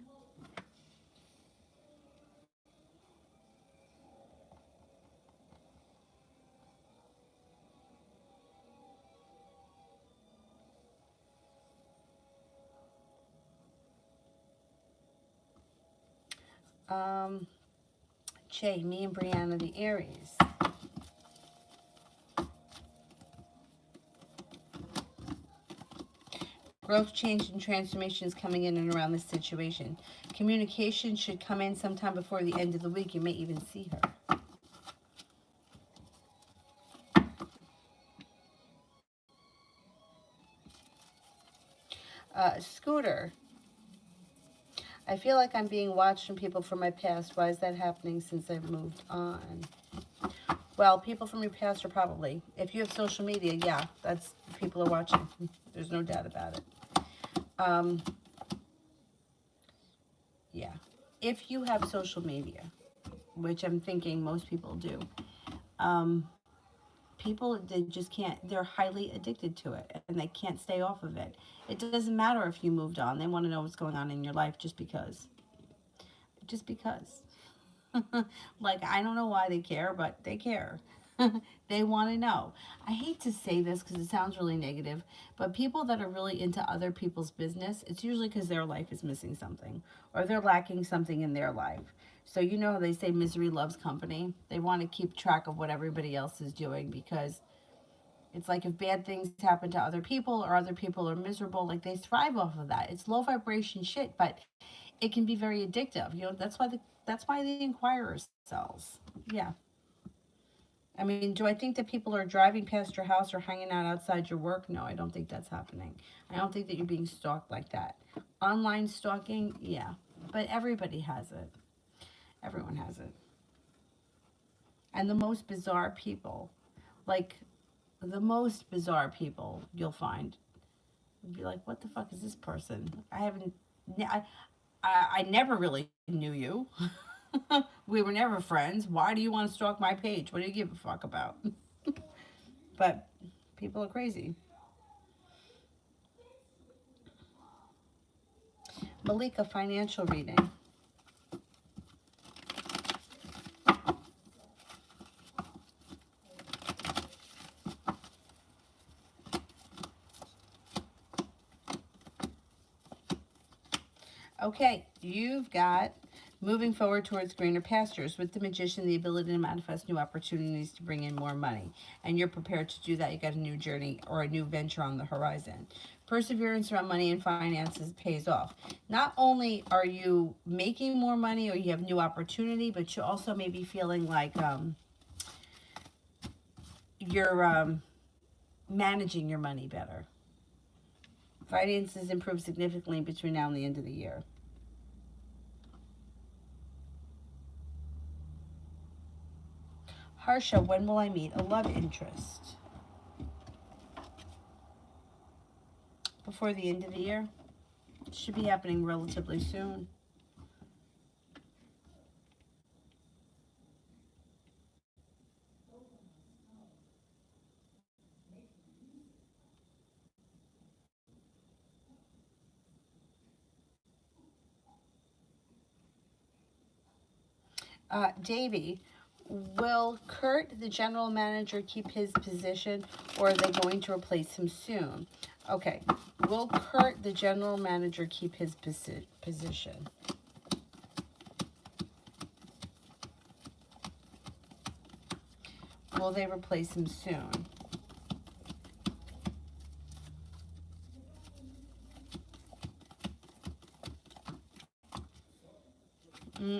Um, Che, me and Brianna, the Aries. Growth, change, and transformation is coming in and around this situation. Communication should come in sometime before the end of the week. You may even see her. Scooter, I feel like I'm being watched from people from my past. Why is that happening since I've moved on? Well, people from your past are probably, if you have social media, yeah, that's, people are watching. There's no doubt about it. Yeah. If you have social media, which I'm thinking most people do, people, they just can't, they're highly addicted to it and they can't stay off of it. It doesn't matter if you moved on. They want to know what's going on in your life just because. Just because. Like, I don't know why they care, but they care. They want to know. I hate to say this because it sounds really negative, but people that are really into other people's business, it's usually because their life is missing something or they're lacking something in their life. So you know how they say misery loves company? They want to keep track of what everybody else is doing because it's like if bad things happen to other people or other people are miserable, like they thrive off of that. It's low vibration shit, but it can be very addictive. That's why the Inquirer sells. Yeah. I mean, do I think that people are driving past your house or hanging out outside your work? No, I don't think that's happening. I don't think that you're being stalked like that. Online stalking, yeah. But everybody has it. Everyone has it. And the most bizarre people, like the most bizarre people you'll find, you'll be like, what the fuck is this person? I haven't, I never really knew you. We were never friends. Why do you want to stalk my page? What do you give a fuck about? But people are crazy. Malika, financial reading. Okay, you've got moving forward towards greener pastures. With the magician, the ability to manifest new opportunities to bring in more money. And you're prepared to do that. You got a new journey or a new venture on the horizon. Perseverance around money and finances pays off. Not only are you making more money or you have new opportunity, but you also may be feeling like you're managing your money better. Finances improve significantly between now and the end of the year. Harsha, when will I meet a love interest? Before the end of the year. It should be happening relatively soon. Davy, will Kurt, the general manager, keep his position or are they going to replace him soon? Okay. Will Kurt, the general manager, keep his position? Will they replace him soon?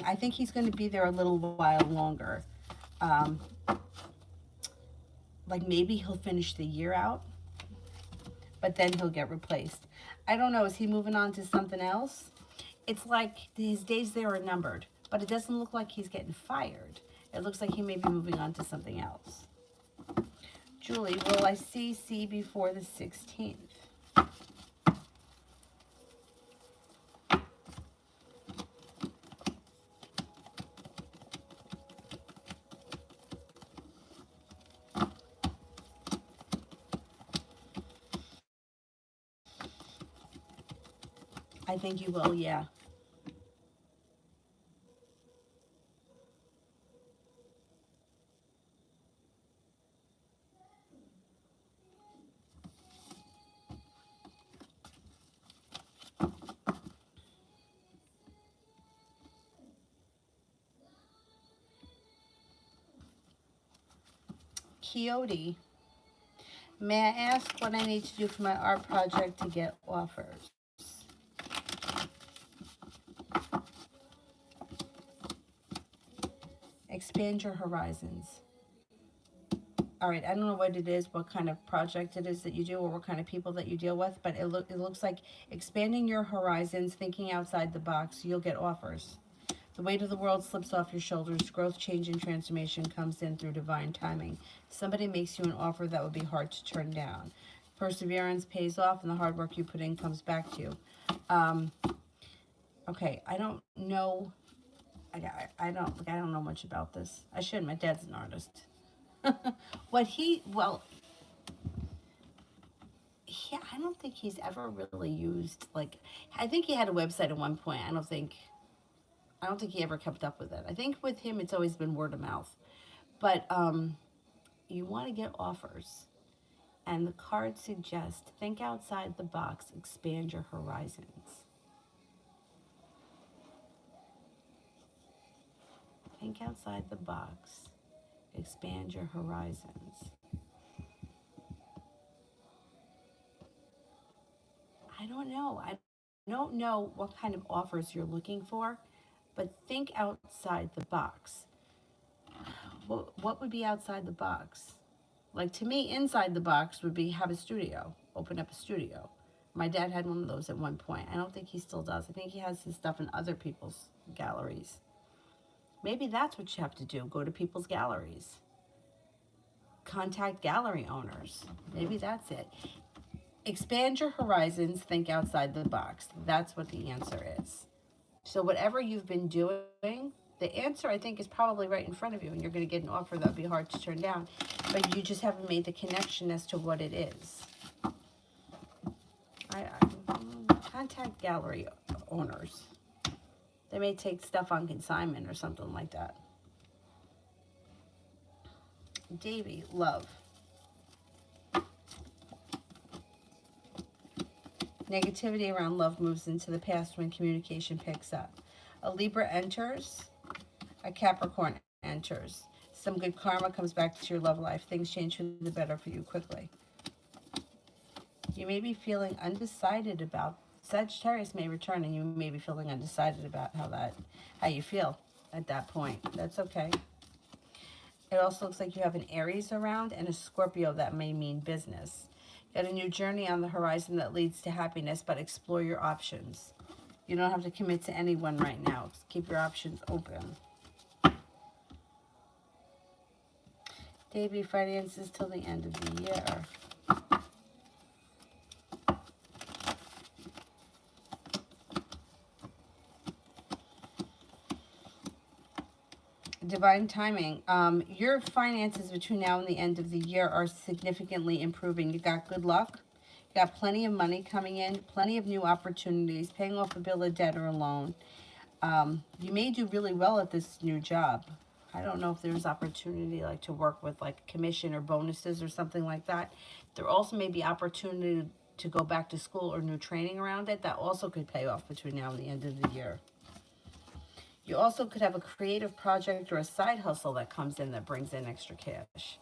I think he's going to be there a little while longer. Um, like maybe he'll finish the year out, but then he'll get replaced. I don't know. Is he moving on to something else? It's like his days there are numbered, but it doesn't look like he's getting fired. It looks like he may be moving on to something else. Julie, will I see C before the 16th? I think you will, yeah. Coyote, may I ask what I need to do for my art project to get offers? Expand your horizons. All right, I don't know what it is, what kind of project it is that you do, or what kind of people that you deal with, but it looks like expanding your horizons, thinking outside the box, you'll get offers. The weight of the world slips off your shoulders. Growth, change, and transformation comes in through divine timing. Somebody makes you an offer that would be hard to turn down. Perseverance pays off, and the hard work you put in comes back to you. Um, okay, I don't know. I don't know much about this. I should. My dad's an artist. Well, yeah, I don't think he's ever really used like. I think he had a website at one point. I don't think he ever kept up with it. I think with him, it's always been word of mouth. But you want to get offers. And the cards suggest think outside the box, expand your horizons. Think outside the box, expand your horizons. I don't know. I don't know what kind of offers you're looking for, but think outside the box. What would be outside the box? Like, to me, inside the box would be have a studio, open up a studio. My dad had one of those at one point. I don't think he still does. I think he has his stuff in other people's galleries. Maybe that's what you have to do. Go to people's galleries. Contact gallery owners. Maybe that's it. Expand your horizons. Think outside the box. That's what the answer is. So whatever you've been doing, the answer, I think, is probably right in front of you, and you're going to get an offer that would be hard to turn down, but you just haven't made the connection as to what it is. Contact gallery owners. They may take stuff on consignment or something like that. Davy, love. Negativity around love moves into the past when communication picks up. A Libra enters. A Capricorn enters. Some good karma comes back to your love life. Things change for the better for you quickly. You may be feeling undecided about, Sagittarius may return and you may be feeling undecided about how you feel at that point. That's okay. It also looks like you have an Aries around and a Scorpio. That may mean business. Got a new journey on the horizon that leads to happiness, but explore your options. You don't have to commit to anyone right now. Just keep your options open. Davy, finances till the end of the year. Divine timing. Your finances between now and the end of the year are significantly improving. You got good luck. You got plenty of money coming in, plenty of new opportunities, paying off a bill of debt or a loan. You may do really well at this new job. I don't know if there's opportunity like to work with like commission or bonuses or something like that. There also may be opportunity to go back to school or new training around it. That also could pay off between now and the end of the year. You also could have a creative project or a side hustle that comes in that brings in extra cash.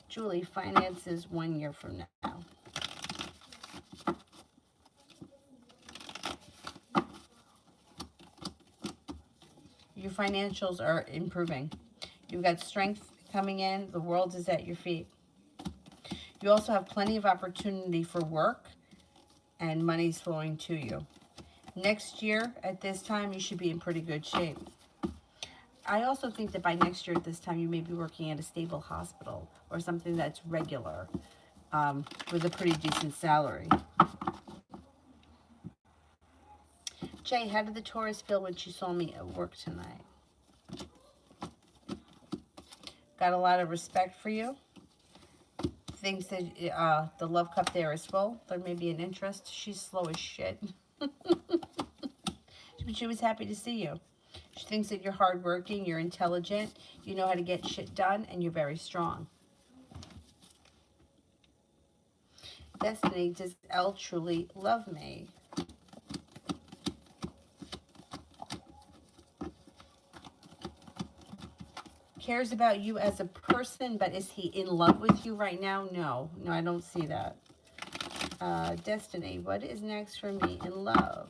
Julie, finances 1 year from now. Your financials are improving. You've got strength coming in. The world is at your feet. You also have plenty of opportunity for work and money's flowing to you. Next year, at this time, you should be in pretty good shape. I also think that by next year at this time, you may be working at a stable hospital or something that's regular with a pretty decent salary. Jay, how did the Taurus feel when she saw me at work tonight? Got a lot of respect for you. Thinks that the love cup there is full. There may be an interest. She's slow as shit. But she was happy to see you. She thinks that you're hardworking, you're intelligent, you know how to get shit done, and you're very strong. Destiny, does Elle truly love me? Cares about you as a person, but is he in love with you right now? No, I don't see that. Destiny, what is next for me in love?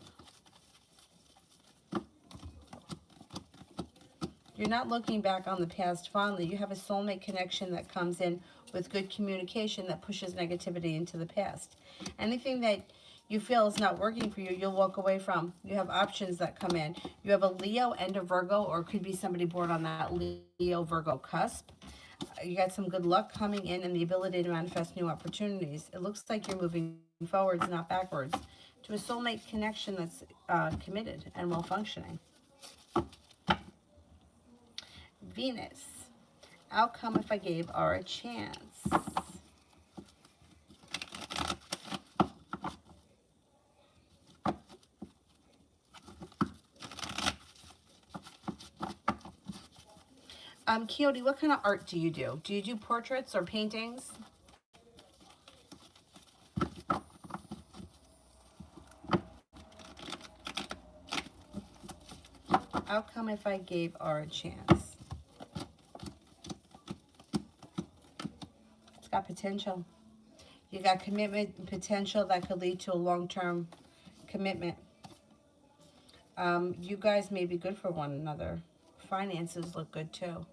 You're not looking back on the past fondly. You have a soulmate connection that comes in with good communication that pushes negativity into the past. Anything that you feel is not working for you, you'll walk away from. You have options that come in. You have a Leo and a Virgo, or it could be somebody born on that Leo-Virgo cusp. You got some good luck coming in and the ability to manifest new opportunities. It looks like you're moving forwards, not backwards, to a soulmate connection that's committed and well-functioning. Venus, outcome if I gave R a chance. Coyote, what kind of art do you do? Do you do portraits or paintings? Outcome if I gave R a chance. It's got potential. You got commitment and potential that could lead to a long-term commitment. You guys may be good for one another. finances look good too.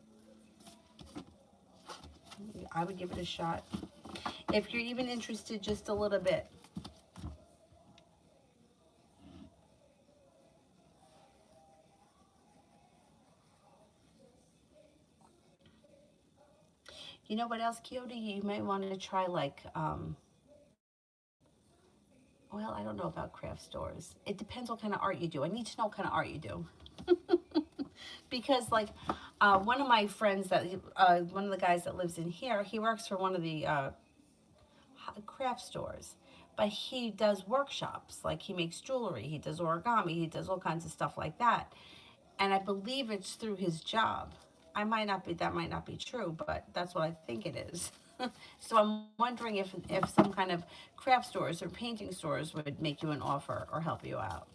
I would give it a shot. If you're even interested just a little bit. You know what else, Coyote? You might want to try like, well, I don't know about craft stores. It depends what kind of art you do. I need to know what kind of art you do. Because like one of my friends that, one of the guys that lives in here, he works for one of the craft stores. But he does workshops. Like he makes jewelry, he does origami, he does all kinds of stuff like that. And I believe it's through his job. That might not be true, but that's what I think it is. So I'm wondering if some kind of craft stores or painting stores would make you an offer or help you out.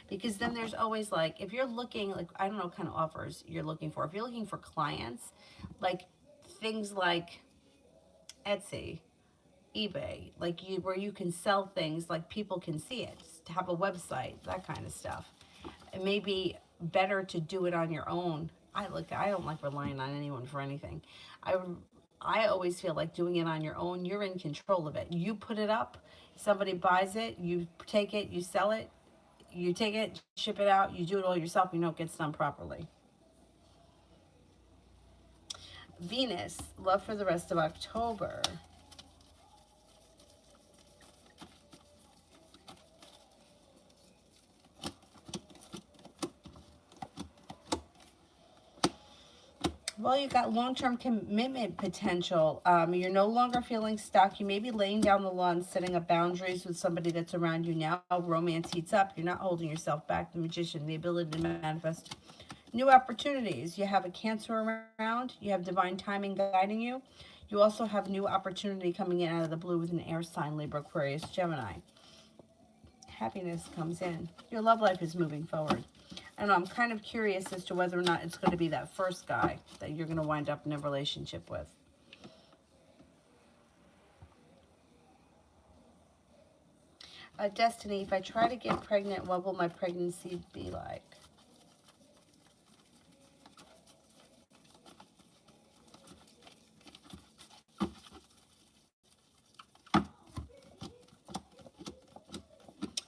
Because then there's always like, if you're looking, like, I don't know what kind of offers you're looking for. If you're looking for clients, like things like Etsy, eBay, like where you can sell things, like people can see it, to have a website, that kind of stuff. It may be better to do it on your own. I don't like relying on anyone for anything. I always feel like doing it on your own, you're in control of it. You put it up, somebody buys it, you take it, you sell it, you take it, ship it out, you do it all yourself, you know it gets done properly. Venus, love for the rest of October. Well, you got long-term commitment potential. You're no longer feeling stuck. You may be laying down the law and setting up boundaries with somebody that's around you now. Romance heats up. You're not holding yourself back. The Magician, the ability to manifest new opportunities. You have a Cancer around. You have divine timing guiding you. You also have new opportunity coming in out of the blue with an air sign, Libra, Aquarius, Gemini. Happiness comes in. Your love life is moving forward. I don't know, I'm kind of curious as to whether or not it's going to be that first guy that you're going to wind up in a relationship with. Destiny, if I try to get pregnant, what will my pregnancy be like?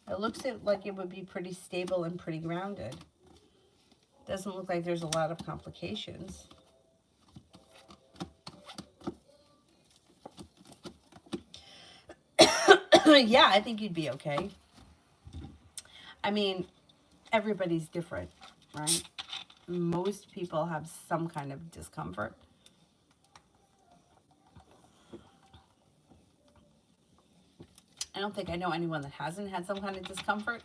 It looks like it would be pretty stable and pretty grounded. Doesn't look like there's a lot of complications. Yeah, I think you'd be okay. I mean, everybody's different, right? Most people have some kind of discomfort. I don't think I know anyone that hasn't had some kind of discomfort,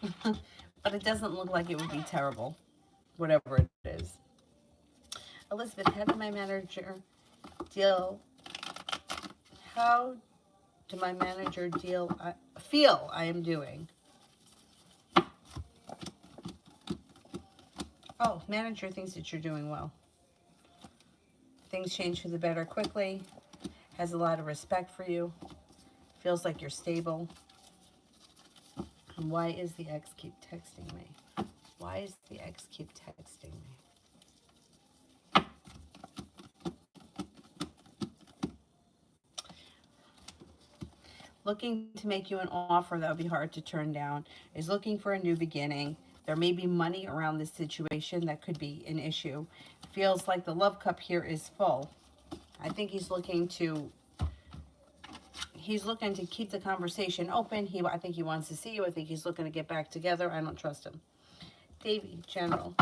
but it doesn't look like it would be terrible, whatever it is. Elizabeth, how did my manager deal? How do my manager feel I am doing? Oh, manager thinks that you're doing well. Things change for the better quickly. Has a lot of respect for you. Feels like you're stable. And why is the ex keep texting me? Why is the ex keep texting me? Looking to make you an offer that would be hard to turn down. Is looking for a new beginning. There may be money around this situation that could be an issue. Feels like the love cup here is full. I think he's looking to keep the conversation open. I think he wants to see you. I think he's looking to get back together. I don't trust him. Davy, General.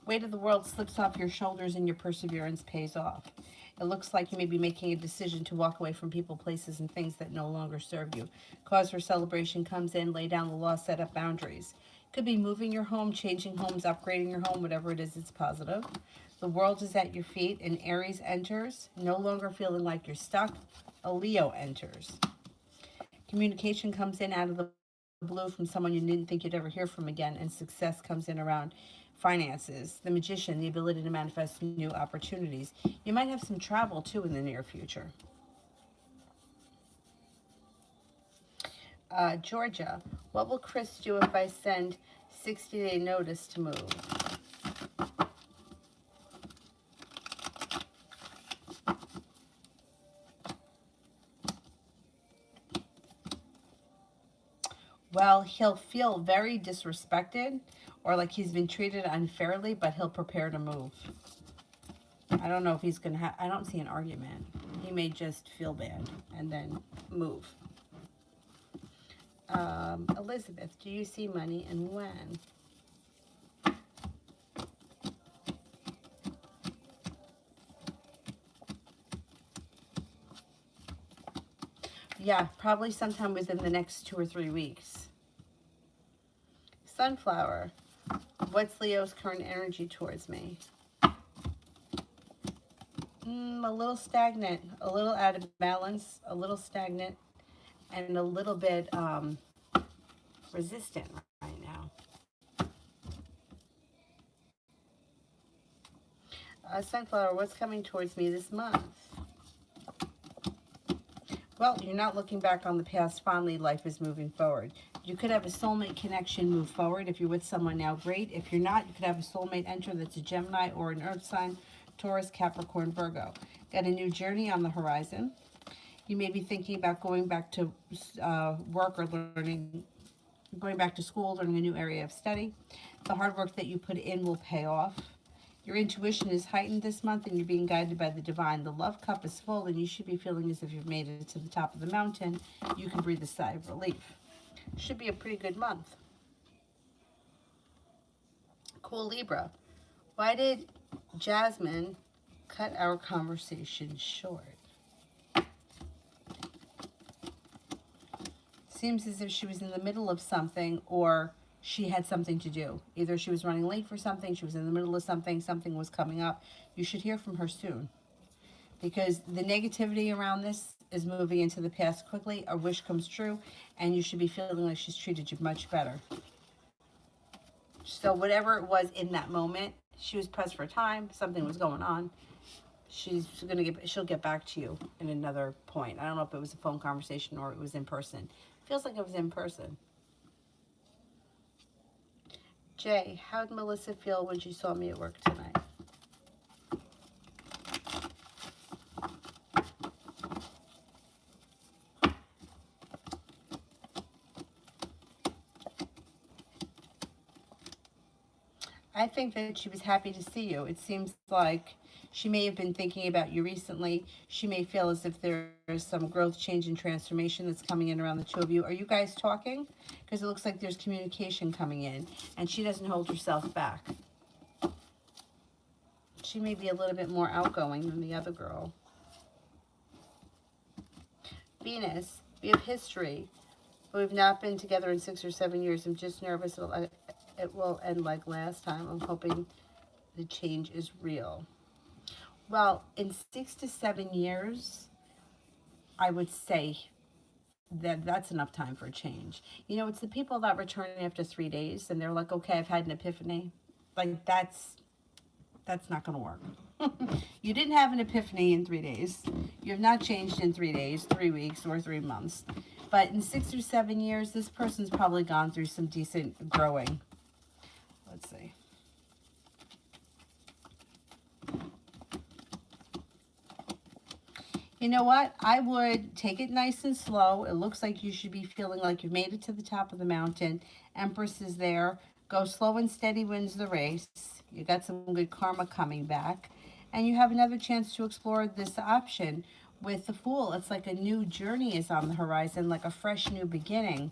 Weight of the world slips off your shoulders and your perseverance pays off. It looks like you may be making a decision to walk away from people, places, and things that no longer serve you. Cause for celebration comes in, lay down the law, set up boundaries. Could be moving your home, changing homes, upgrading your home, whatever it is, it's positive. The world is at your feet, and Aries enters, no longer feeling like you're stuck. A Leo enters. Communication comes in out of the blue from someone you didn't think you'd ever hear from again, and success comes in around finances. The magician, the ability to manifest new opportunities. You might have some travel too in the near future. Georgia, what will Chris do if I send 60-day notice to move? Well, he'll feel very disrespected or like he's been treated unfairly, but he'll prepare to move. I don't know if he's going to have, I don't see an argument. He may just feel bad and then move. Elizabeth, do you see money and when? Yeah, probably sometime within the next 2 or 3 weeks. Sunflower, what's Leo's current energy towards me? A little stagnant, a little out of balance, a little stagnant, and a little bit resistant right now. Sunflower, what's coming towards me this month? Well, you're not looking back on the past fondly. Life is moving forward. You could have a soulmate connection move forward. If you're with someone now, great. If you're not, you could have a soulmate enter that's a Gemini or an Earth sign, Taurus, Capricorn, Virgo. Got a new journey on the horizon. You may be thinking about going back to work or learning, going back to school, learning a new area of study. The hard work that you put in will pay off. Your intuition is heightened this month and you're being guided by the divine. The love cup is full and you should be feeling as if you've made it to the top of the mountain. You can breathe a sigh of relief. Should be a pretty good month. Cool, Libra. Why did Jasmine cut our conversation short? Seems as if she was in the middle of something or she had something to do. Either she was running late for something, she was in the middle of something, something was coming up. You should hear from her soon. Because the negativity around this is moving into the past quickly. A wish comes true, and you should be feeling like she's treated you much better. So whatever it was in that moment, she was pressed for time, something was going on. She'll get back to you in another point. I don't know if it was a phone conversation or it was in person. Feels like it was in person. Jay, how did Melissa feel when she saw me at work tonight? I think that she was happy to see you. It seems like she may have been thinking about you recently. She may feel as if there's some growth, change, and transformation that's coming in around the two of you. Are you guys talking? Because it looks like there's communication coming in, and she doesn't hold herself back. She may be a little bit more outgoing than the other girl. Venus, we have history, but we've not been together in 6 or 7 years. I'm just nervous it will end like last time. I'm hoping the change is real. Well, in 6 to 7 years, I would say that that's enough time for a change. You know, it's the people that return after 3 days and they're like, okay, I've had an epiphany. Like, that's not going to work. You didn't have an epiphany in 3 days. You have not changed in 3 days, 3 weeks, or 3 months. But in 6 or 7 years, this person's probably gone through some decent growing. Let's see. You know what? I would take it nice and slow. It looks like you should be feeling like you've made it to the top of the mountain. Empress is there. Go slow and steady wins the race. You got some good karma coming back. And you have another chance to explore this option with the Fool. It's like a new journey is on the horizon, like a fresh new beginning.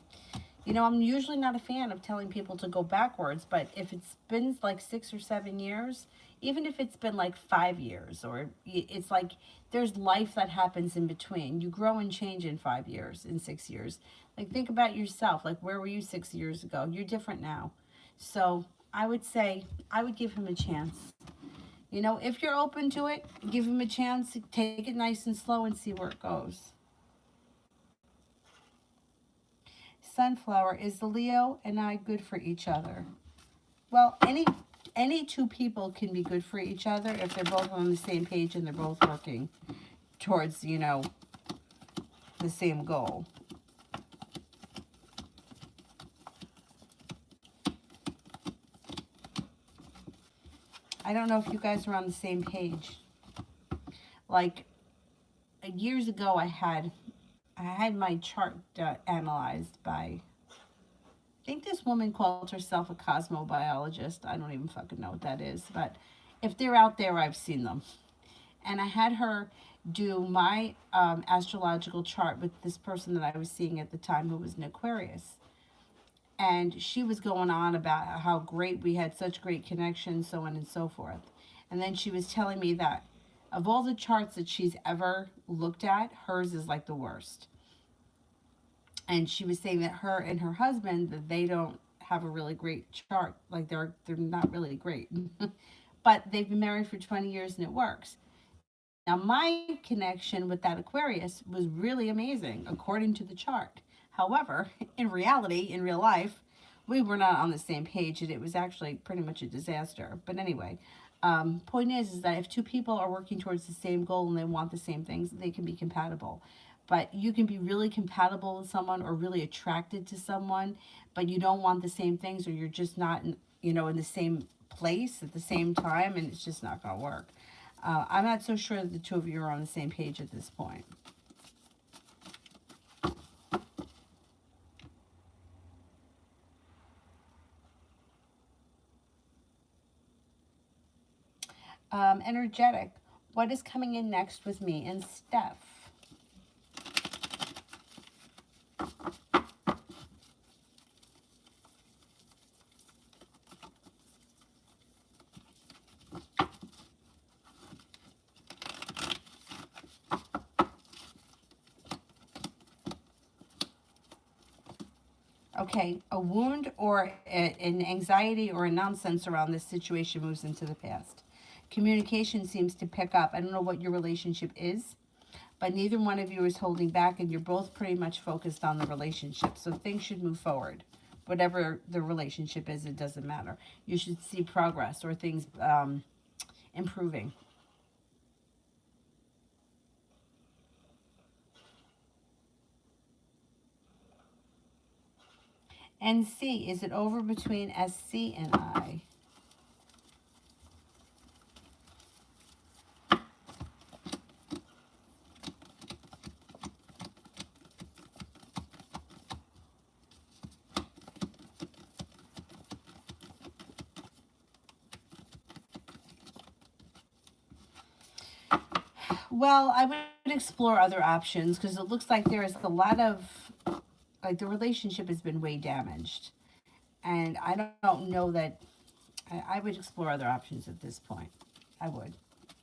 You know, I'm usually not a fan of telling people to go backwards, but if it's been like 6 or 7 years, even if it's been like 5 years, or it's like there's life that happens in between. You grow and change in 5 years, in 6 years. Like, think about yourself. Like, where were you 6 years ago? You're different now. So I would say I would give him a chance. You know, if you're open to it, give him a chance. Take it nice and slow and see where it goes. Sunflower, is the Leo and I good for each other? Well, any two people can be good for each other if they're both on the same page and they're both working towards, you know, the same goal. I don't know if you guys are on the same page. Like, years ago, I had my chart analyzed by, I think this woman called herself a cosmobiologist. I don't even fucking know what that is, but if they're out there, I've seen them. And I had her do my astrological chart with this person that I was seeing at the time who was an Aquarius. And she was going on about how great we had such great connections, so on and so forth. And then she was telling me that of all the charts that she's ever looked at, hers is like the worst. And she was saying that her and her husband, that they don't have a really great chart. Like they're not really great. But they've been married for 20 years and it works. Now my connection with that Aquarius was really amazing according to the chart. However, in reality, in real life, we were not on the same page and it was actually pretty much a disaster. But anyway, point is that if two people are working towards the same goal and they want the same things, they can be compatible. But you can be really compatible with someone or really attracted to someone, but you don't want the same things, or you're just not, you know, in the same place at the same time, and it's just not going to work. I'm not so sure that the two of you are on the same page at this point. Energetic. What is coming in next with me and Steph? Okay, a wound or an anxiety or a nonsense around this situation moves into the past. Communication seems to pick up. I don't know what your relationship is, but neither one of you is holding back, and you're both pretty much focused on the relationship. So things should move forward. Whatever the relationship is, it doesn't matter. You should see progress or things improving. And C, is it over between SC and I? Well, I would explore other options because it looks like there is a lot of, like, the relationship has been way damaged. And I don't know that, I would explore other options at this point. I would.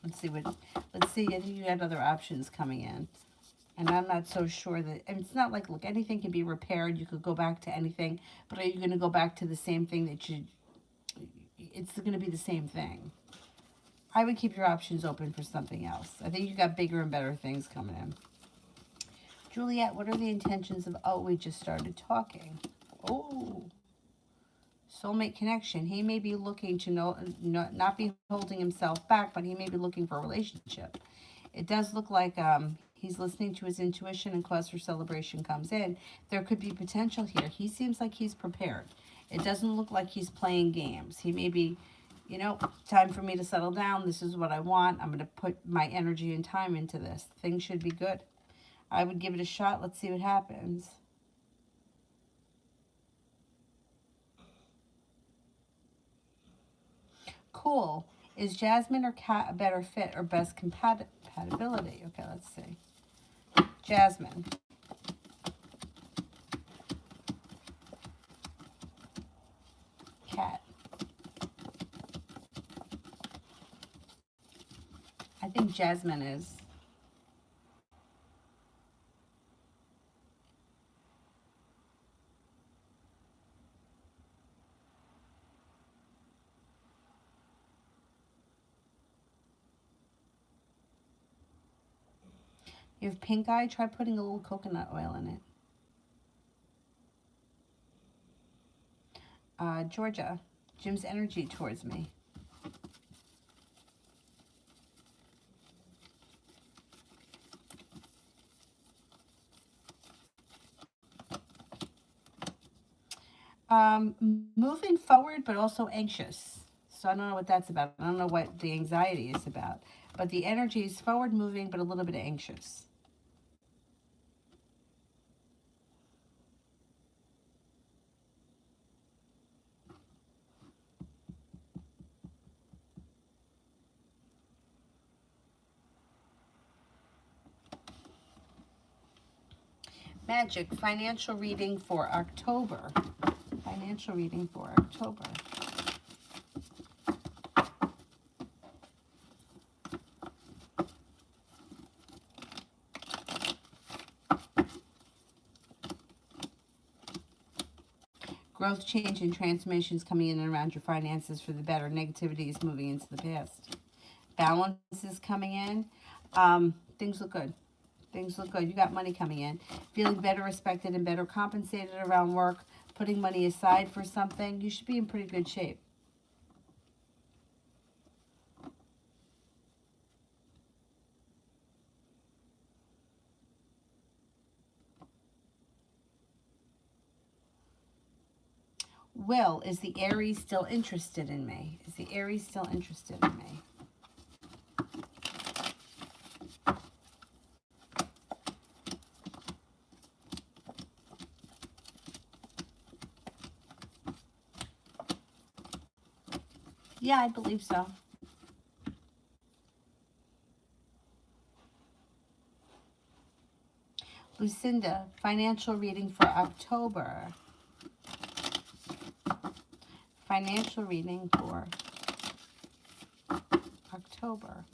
Let's see, I think you had other options coming in. And I'm not so sure that, and it's not like, look, anything can be repaired. You could go back to anything, but are you going to go back to the same thing it's going to be the same thing. I would keep your options open for something else. I think you got bigger and better things coming in. Juliet, what are the intentions of, oh, we just started talking. Oh, soulmate connection. He may be looking to not be holding himself back, but he may be looking for a relationship. It does look like he's listening to his intuition, and cause for celebration comes in. There could be potential here. He seems like he's prepared. It doesn't look like he's playing games. He may be, you know, time for me to settle down. This is what I want. I'm going to put my energy and time into this. Things should be good. I would give it a shot. Let's see what happens. Cool. Is Jasmine or Cat a better fit or best compatibility? Okay, let's see. Jasmine. Cat. I think Jasmine is. You have pink eye? Try putting a little coconut oil in it. Georgia, Jim's energy towards me. Moving forward, but also anxious. So I don't know what that's about. I don't know what the anxiety is about. But the energy is forward moving, but a little bit anxious. Magic, financial reading for October. Financial reading for October. Growth, change, and transformations coming in and around your finances for the better. Negativity is moving into the past. Balance is coming in. Things look good. Things look good. You got money coming in. Feeling better respected and better compensated around work. Putting money aside for something. You should be in pretty good shape. Will, is the Aries still interested in me? Is the Aries still interested in me? Yeah, I believe so. Lucinda, financial reading for October. Financial reading for October.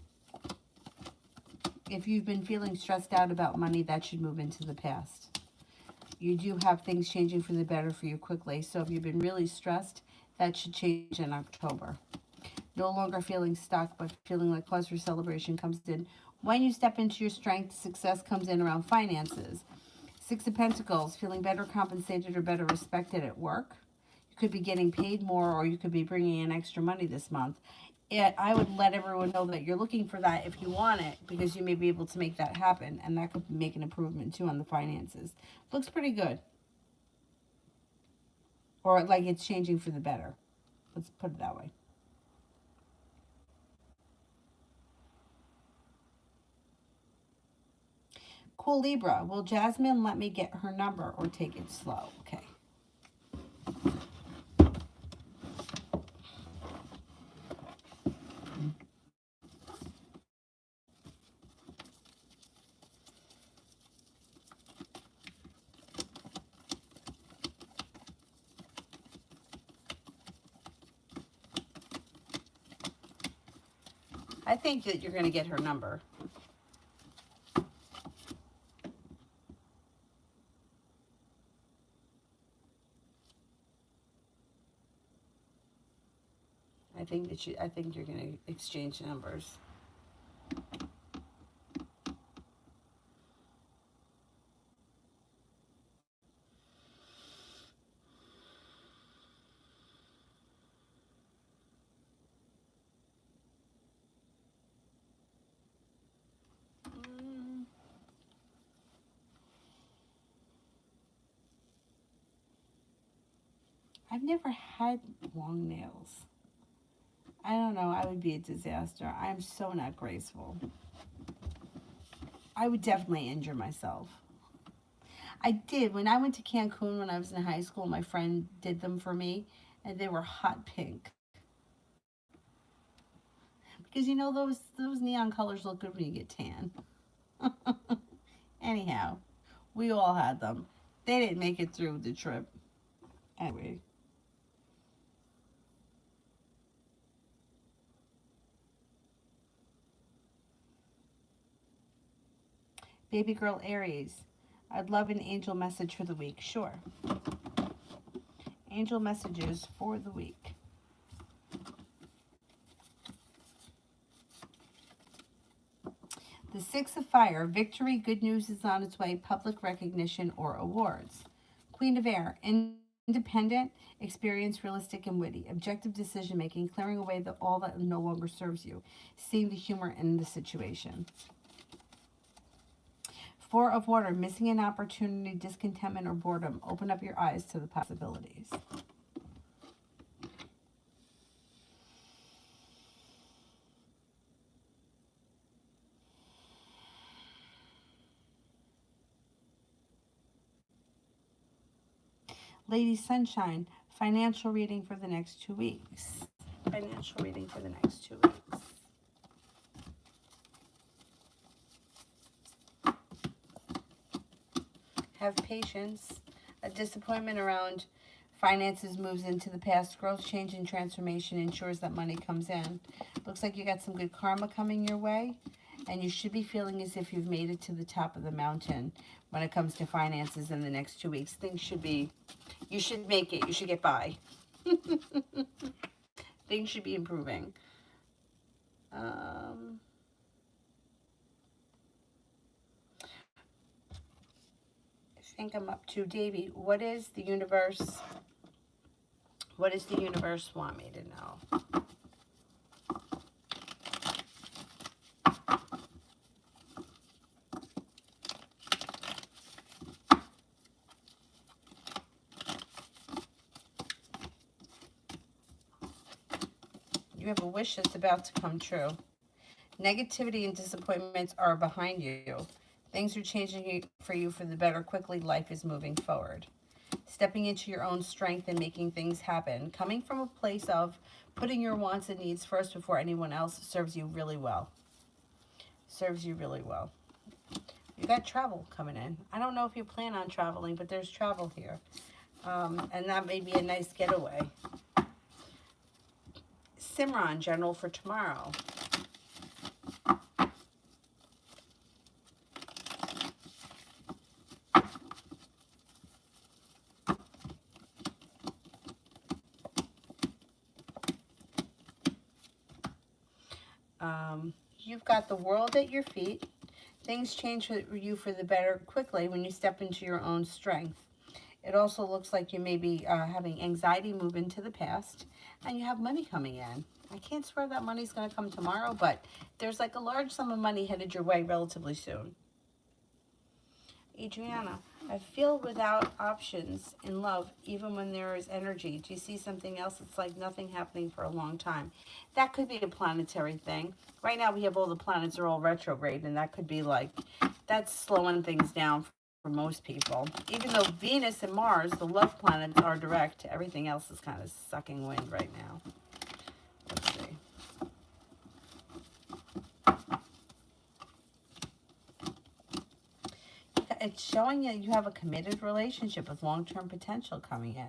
If you've been feeling stressed out about money, that should move into the past. You do have things changing for the better for you quickly. So if you've been really stressed, that should change in October. No longer feeling stuck, but feeling like cause for celebration comes in. When you step into your strength, success comes in around finances. Six of Pentacles, feeling better compensated or better respected at work. You could be getting paid more, or you could be bringing in extra money this month. I would let everyone know that you're looking for that if you want it, because you may be able to make that happen, and that could make an improvement too on the finances. Looks pretty good. Or like it's changing for the better. Let's put it that way. Cool, Libra. Will Jasmine let me get her number or take it slow? Okay. I think that you're going to get her number. I think you're going to exchange numbers. I've never had long nails. I don't know. I would be a disaster. I'm so not graceful. I would definitely injure myself. I did. When I went to Cancun when I was in high school, my friend did them for me, and they were hot pink. Because you know those neon colors look good when you get tan. Anyhow, we all had them. They didn't make it through the trip. Anyway. Baby girl Aries. I'd love an angel message for the week. Sure. Angel messages for the week. The Six of Fire. Victory. Good news is on its way. Public recognition or awards. Queen of Air. Independent. Experience, realistic and witty. Objective decision making, clearing away all that no longer serves you. Seeing the humor in the situation. Four of Water, missing an opportunity, discontentment, or boredom. Open up your eyes to the possibilities. Lady Sunshine, financial reading for the next 2 weeks. Financial reading for the next 2 weeks. Have patience. A disappointment around finances moves into the past. Growth, change, and transformation ensures that money comes in. Looks like you got some good karma coming your way, and you should be feeling as if you've made it to the top of the mountain when it comes to finances in the next 2 weeks. Things should be, you should make it. You should get by. Things should be improving. I think I'm up to Davy. What does the universe want me to know? You have a wish that's about to come true. Negativity and disappointments are behind you. Things are changing for you for the better quickly. Life is moving forward. Stepping into your own strength and making things happen. Coming from a place of putting your wants and needs first before anyone else serves you really well. Serves you really well. You got travel coming in. I don't know if you plan on traveling, but there's travel here. And that may be a nice getaway. Simran, general for tomorrow. You've got the world at your feet. Things change for you for the better quickly when you step into your own strength. It also looks like you may be having anxiety move into the past, and you have money coming in. I can't swear that money's going to come tomorrow, but there's like a large sum of money headed your way relatively soon. Adriana, I feel without options in love, even when there is energy. Do you see something else? It's like nothing happening for a long time. That could be a planetary thing. Right now we have all the planets are all retrograde, and that could be like, that's slowing things down for most people. Even though Venus and Mars, the love planets, are direct, everything else is kind of sucking wind right now. Let's see. It's showing you have a committed relationship with long-term potential coming in.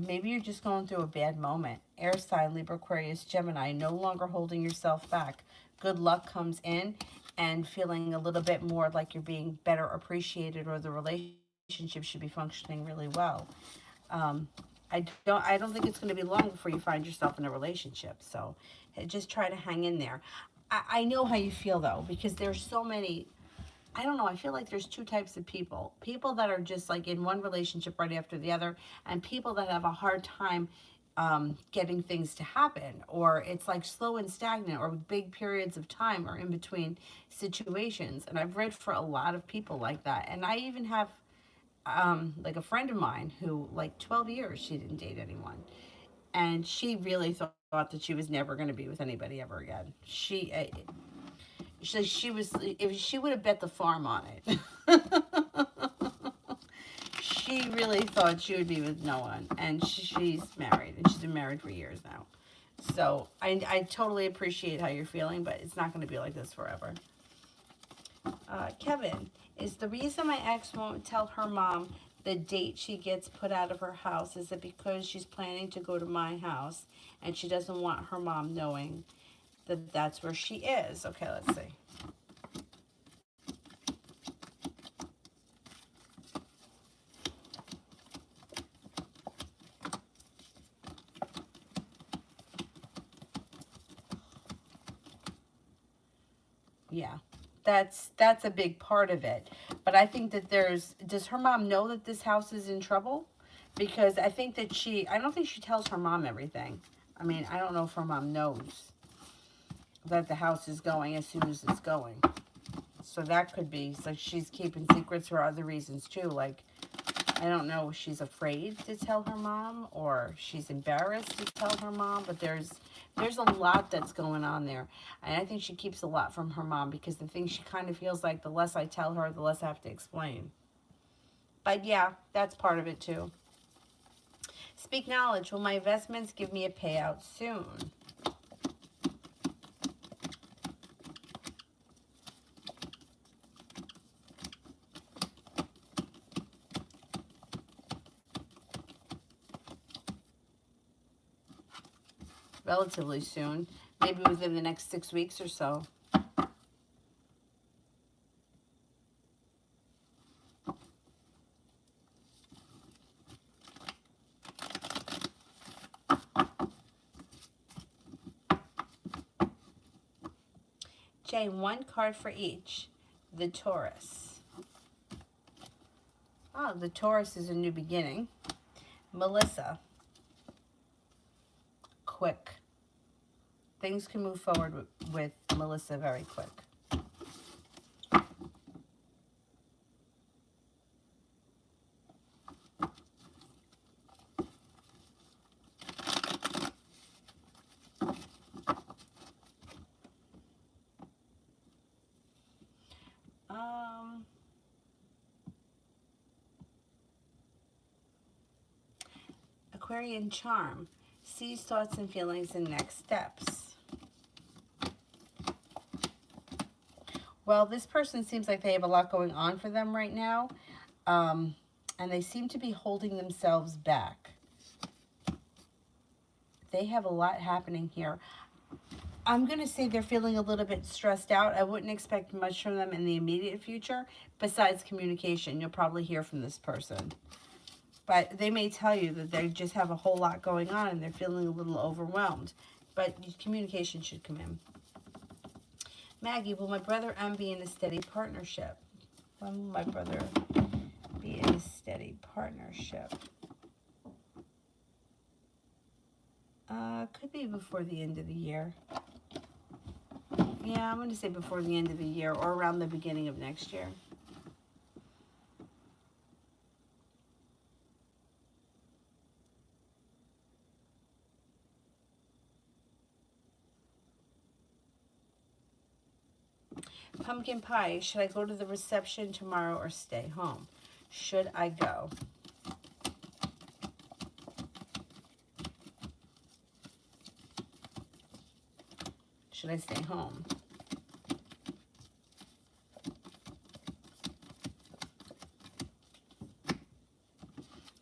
Maybe you're just going through a bad moment. Air sign, Libra, Aquarius, Gemini, no longer holding yourself back. Good luck comes in, and feeling a little bit more like you're being better appreciated, or the relationship should be functioning really well. I don't think it's going to be long before you find yourself in a relationship. So just try to hang in there. I know how you feel though, because there's so many. I don't know. I feel like there's two types of people. People that are just like in one relationship right after the other, and people that have a hard time getting things to happen, or it's like slow and stagnant, or big periods of time or in between situations. And I've read for a lot of people like that. And I even have like a friend of mine who, like 12 years, she didn't date anyone. And she really thought that she was never going to be with anybody ever again. She was, if she would have bet the farm on it. She really thought she would be with no one, and she's married, and she's been married for years now. So I totally appreciate how you're feeling, but it's not going to be like this forever. Kevin, is the reason my ex won't tell her mom the date she gets put out of her house, is it because she's planning to go to my house and she doesn't want her mom knowing that that's where she is? Okay, let's see. Yeah, that's a big part of it. But I think that does her mom know that this house is in trouble? Because I think that I don't think she tells her mom everything. I mean, I don't know if her mom knows that the house is going as soon as it's going. So that could be, so she's keeping secrets for other reasons too. Like, I don't know, she's afraid to tell her mom or she's embarrassed to tell her mom, but there's a lot that's going on there. And I think she keeps a lot from her mom because the thing she kind of feels like the less I tell her, the less I have to explain. But yeah, that's part of it too. Speak knowledge. Will my investments give me a payout soon? Relatively soon. Maybe within the next 6 weeks or so. Jay, one card for each. The Taurus. Oh, the Taurus is a new beginning. Melissa. Quick. Things can move forward with Melissa very quick. Aquarian charm. Sees thoughts and feelings and next steps. Well, this person seems like they have a lot going on for them right now. And they seem to be holding themselves back. They have a lot happening here. I'm going to say they're feeling a little bit stressed out. I wouldn't expect much from them in the immediate future besides communication. You'll probably hear from this person. But they may tell you that they just have a whole lot going on and they're feeling a little overwhelmed. But communication should come in. Maggie, will my brother M be in a steady partnership? When will my brother be in a steady partnership? Could be before the end of the year. Yeah, I'm going to say before the end of the year or around the beginning of next year. Pumpkin pie, should I go to the reception tomorrow or stay home? Should I go? Should I stay home?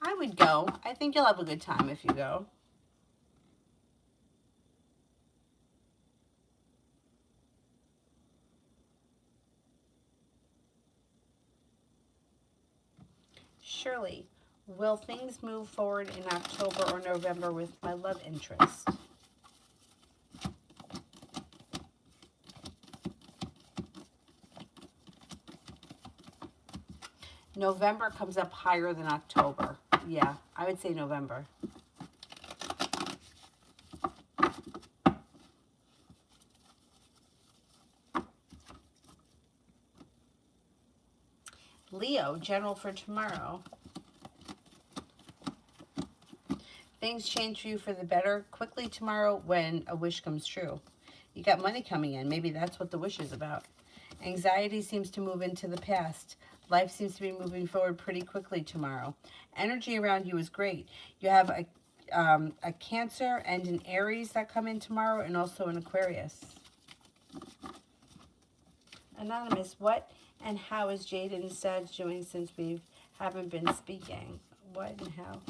I would go. I think you'll have a good time if you go. Shirley, will things move forward in October or November with my love interest? November comes up higher than October. Yeah, I would say November. Leo, general for tomorrow. Things change for you for the better quickly tomorrow when a wish comes true. You got money coming in. Maybe that's what the wish is about. Anxiety seems to move into the past. Life seems to be moving forward pretty quickly tomorrow. Energy around you is great. You have a Cancer and an Aries that come in tomorrow, and also an Aquarius. Anonymous, what and how is Jade and Saj doing since we haven't been speaking? What and how?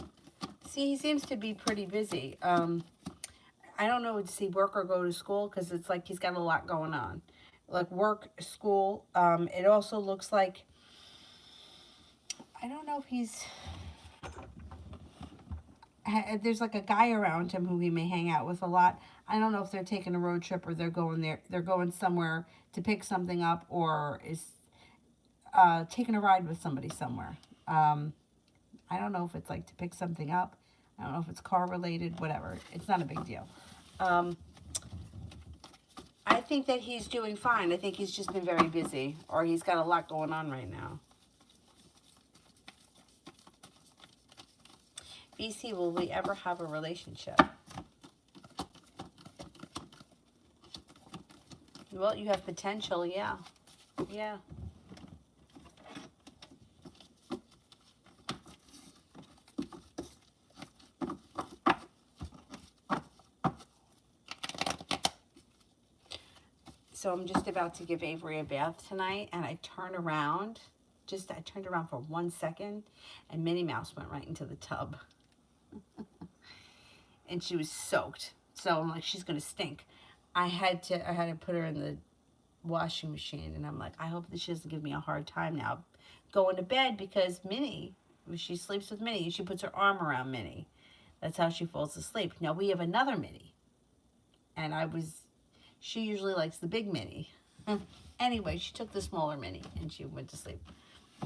See, he seems to be pretty busy. I don't know, does he work or go to school? Because it's like he's got a lot going on. Like work, school. It also looks like, I don't know if there's like a guy around him who he may hang out with a lot. I don't know if they're taking a road trip or they're going somewhere to pick something up, or is taking a ride with somebody somewhere. I don't know if it's like to pick something up. I don't know if it's car related, whatever. It's not a big deal. I think that he's doing fine. I think he's just been very busy, or he's got a lot going on right now. BC, will we ever have a relationship? Well, you have potential, yeah. Yeah. So I'm just about to give Avery a bath tonight, and I turn around. I turned around for 1 second, and Minnie Mouse went right into the tub. And she was soaked. So I'm like, she's gonna stink. I had to put her in the washing machine, and I'm like, I hope that she doesn't give me a hard time now going to bed, because Minnie, she sleeps with Minnie, she puts her arm around Minnie. That's how she falls asleep. Now we have another Minnie, and she usually likes the big Minnie. Anyway, she took the smaller Minnie, and she went to sleep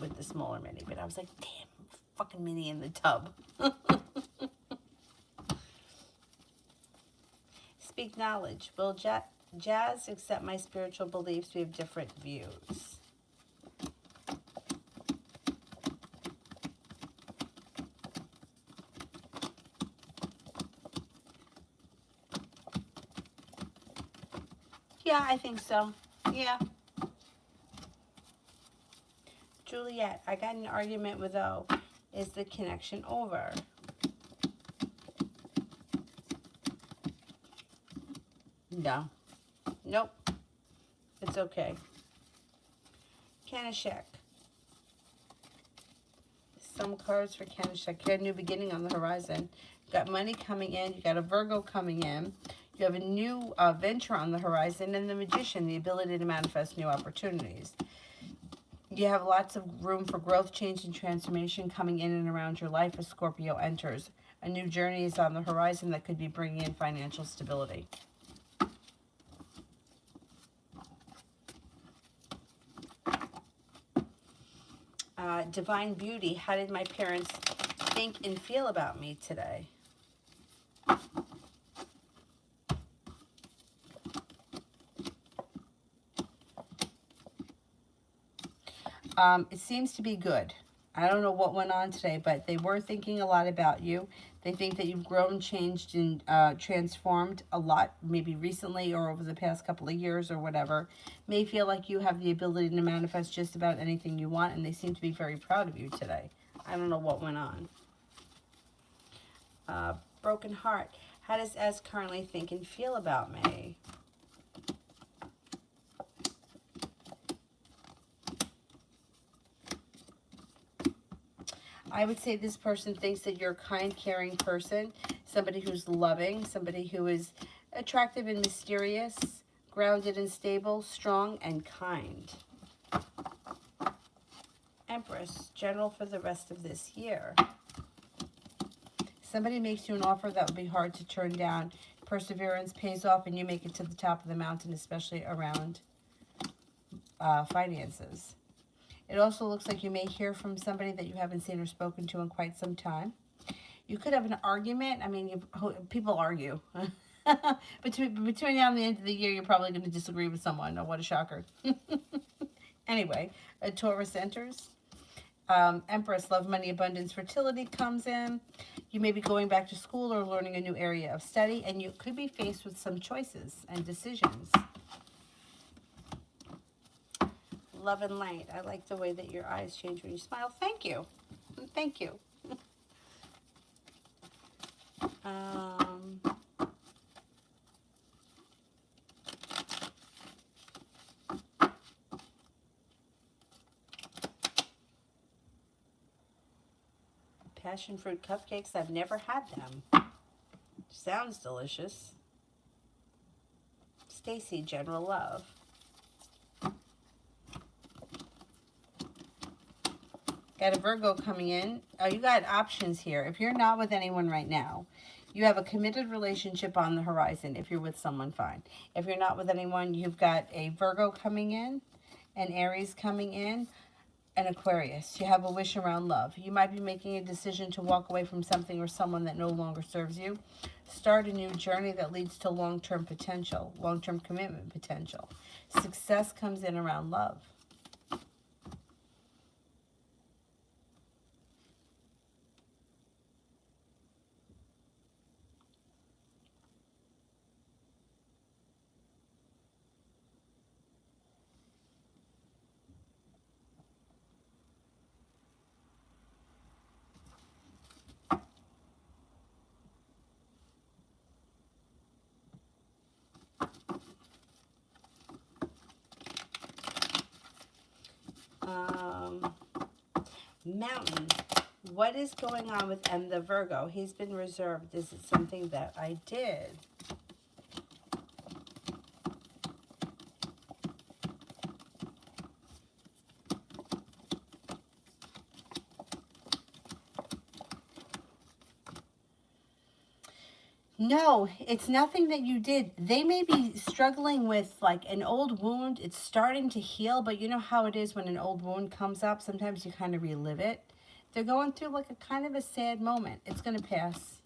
with the smaller Minnie. But I was like, damn, fucking Minnie in the tub. Speak knowledge. Will Jazz accept my spiritual beliefs? We have different views. Yeah, I think so. Yeah. Juliet, I got an argument with O. Is the connection over? No. Nope. It's okay. Kanashek. Some cards for Kanashek. You got a new beginning on the horizon. You got money coming in. You got a Virgo coming in. You have a new venture on the horizon. And the Magician, the ability to manifest new opportunities. You have lots of room for growth, change, and transformation coming in and around your life as Scorpio enters. A new journey is on the horizon that could be bringing in financial stability. Divine Beauty, how did my parents think and feel about me today? It seems to be good. I don't know what went on today, but they were thinking a lot about you. They think that you've grown, changed, and transformed a lot, maybe recently or over the past couple of years or whatever. May feel like you have the ability to manifest just about anything you want, and they seem to be very proud of you today. I don't know what went on. Broken Heart. How does S currently think and feel about me? I would say this person thinks that you're a kind, caring person, somebody who's loving, somebody who is attractive and mysterious, grounded and stable, strong and kind. Empress, general for the rest of this year. Somebody makes you an offer that would be hard to turn down. Perseverance pays off and you make it to the top of the mountain, especially around finances. It also looks like you may hear from somebody that you haven't seen or spoken to in quite some time. You could have an argument. I mean, people argue. Between now and the end of the year, you're probably going to disagree with someone. Oh, what a shocker. Anyway, a Taurus enters. Empress, love, money, abundance, fertility comes in. You may be going back to school or learning a new area of study, and you could be faced with some choices and decisions. Love and light. I like the way that your eyes change when you smile. Thank you. Thank you. Passion fruit cupcakes. I've never had them. Sounds delicious. Stacy, general love. Got a Virgo coming in. Oh, you got options here. If you're not with anyone right now, you have a committed relationship on the horizon. If you're with someone, fine. If you're not with anyone, you've got a Virgo coming in, an Aries coming in, and Aquarius. You have a wish around love. You might be making a decision to walk away from something or someone that no longer serves you. Start a new journey that leads to long-term potential, long-term commitment potential. Success comes in around love. Mountain. What is going on with M the Virgo? He's been reserved. Is it something that I did? No, it's nothing that you did. They may be struggling with like an old wound. It's starting to heal, but you know how it is when an old wound comes up. Sometimes you kind of relive it. They're going through like a kind of a sad moment. It's going to pass.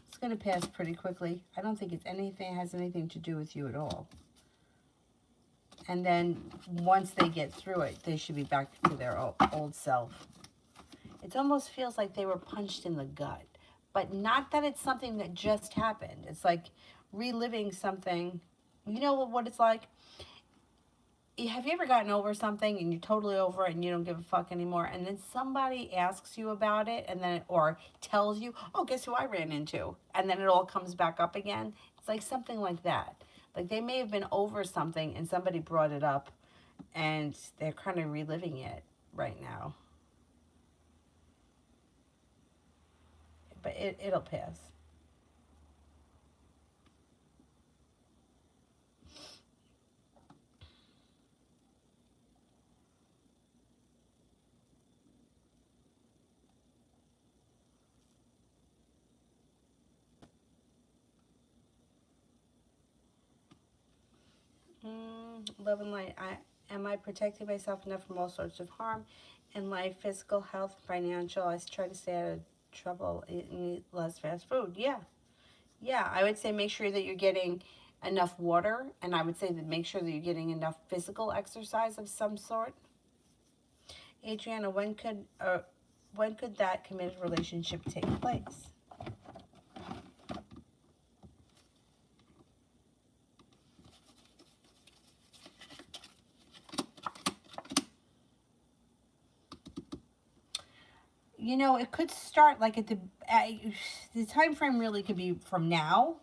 It's going to pass pretty quickly. I don't think it's anything, has anything to do with you at all. And then once they get through it, they should be back to their old self. It almost feels like they were punched in the gut. But not that it's something that just happened. It's like reliving something. You know what it's like? Have you ever gotten over something and you're totally over it and you don't give a fuck anymore, and then somebody asks you about it, and then, or tells you, oh, guess who I ran into? And then it all comes back up again. It's like something like that. Like they may have been over something and somebody brought it up and they're kind of reliving it right now. But it'll pass. Love and light. Am I protecting myself enough from all sorts of harm in life, physical, health, financial? I try to stay out of trouble, eat less fast food. Yeah. Yeah, I would say make sure that you're getting enough water, and I would say that make sure that you're getting enough physical exercise of some sort. Adriana, when could that committed relationship take place? You know, it could start like at the time frame really could be from now.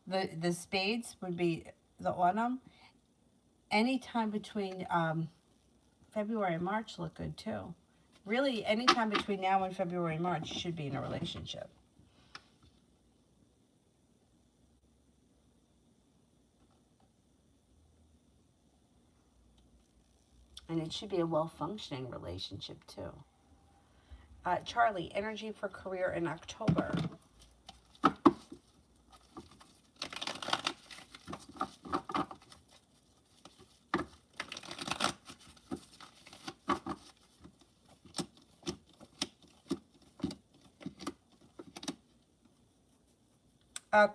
The spades would be the autumn. Anytime between February and March look good too. Really, anytime between now and February and March, you should be in a relationship. And it should be a well-functioning relationship too. Charlie, energy for career in October.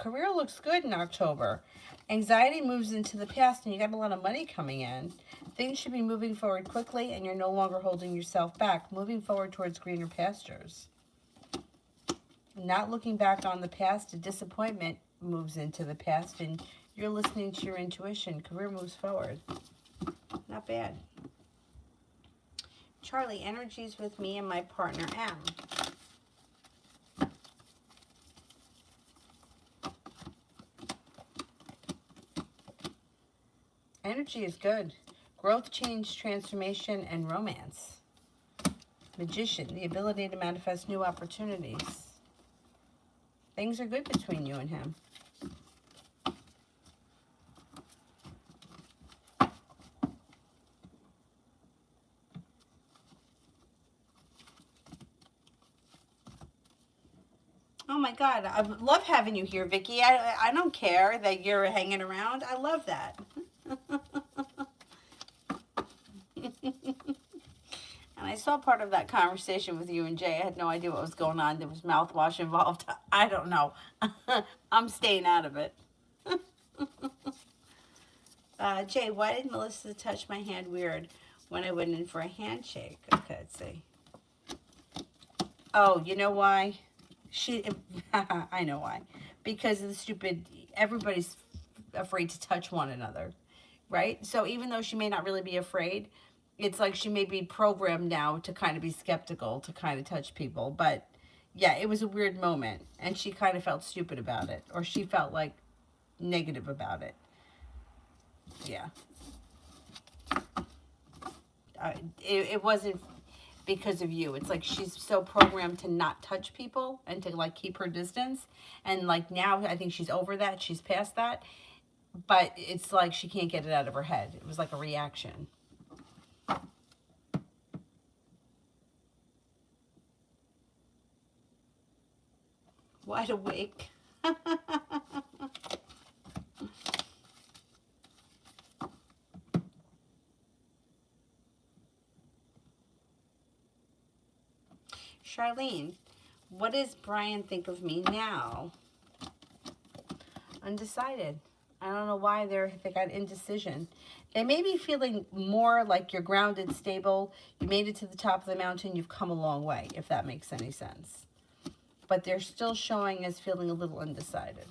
Career looks good in October. Anxiety moves into the past and you got a lot of money coming in. Things should be moving forward quickly and you're no longer holding yourself back. Moving forward towards greener pastures. Not looking back on the past, a disappointment moves into the past and you're listening to your intuition. Career moves forward. Not bad. Charlie, energies with me and my partner M. Energy is good. Growth, change, transformation, and romance. Magician, the ability to manifest new opportunities. Things are good between you and him. Oh my God, I love having you here, Vicky. I don't care that you're hanging around. I love that. And I saw part of that conversation with you and Jay. I had no idea what was going on. There was mouthwash involved. I don't know. I'm staying out of it. Jay, why did Melissa touch my hand weird when I went in for a handshake? Okay, let's see. Oh, you know why? I know why. Because of the stupid, everybody's afraid to touch one another, right? So even though she may not really be afraid, it's like she may be programmed now to kind of be skeptical, to kind of touch people. But yeah, it was a weird moment, and she kind of felt stupid about it, or she felt like negative about it. Yeah. It wasn't because of you. It's like she's so programmed to not touch people and to like keep her distance. And like now I think she's over that. She's past that. But it's like she can't get it out of her head. It was like a reaction. Wide awake. Charlene, what does Brian think of me now? Undecided. I don't know why they got indecision. They may be feeling more like you're grounded, stable. You made it to the top of the mountain. You've come a long way, if that makes any sense. But they're still showing as feeling a little undecided.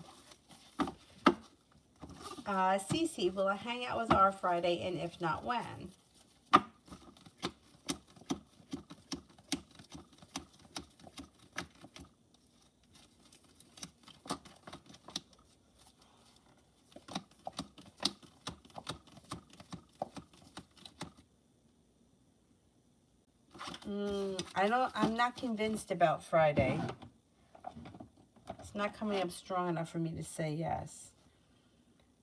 Cece, will I hang out with R Friday, and if not, when? I'm not convinced about Friday. It's not coming up strong enough for me to say yes.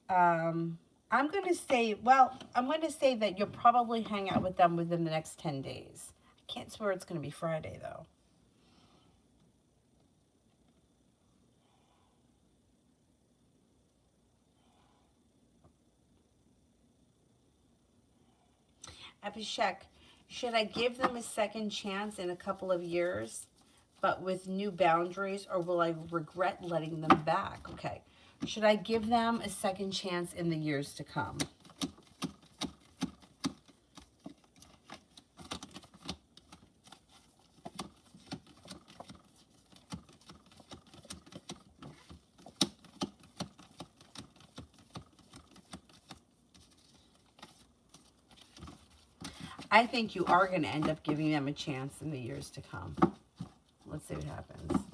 I'm going to say that you'll probably hang out with them within the next 10 days. I can't swear it's going to be Friday, though. Abhishek, should I give them a second chance in a couple of years, but with new boundaries, or will I regret letting them back? Okay. Should I give them a second chance in the years to come? I think you are going to end up giving them a chance in the years to come. Let's see what happens.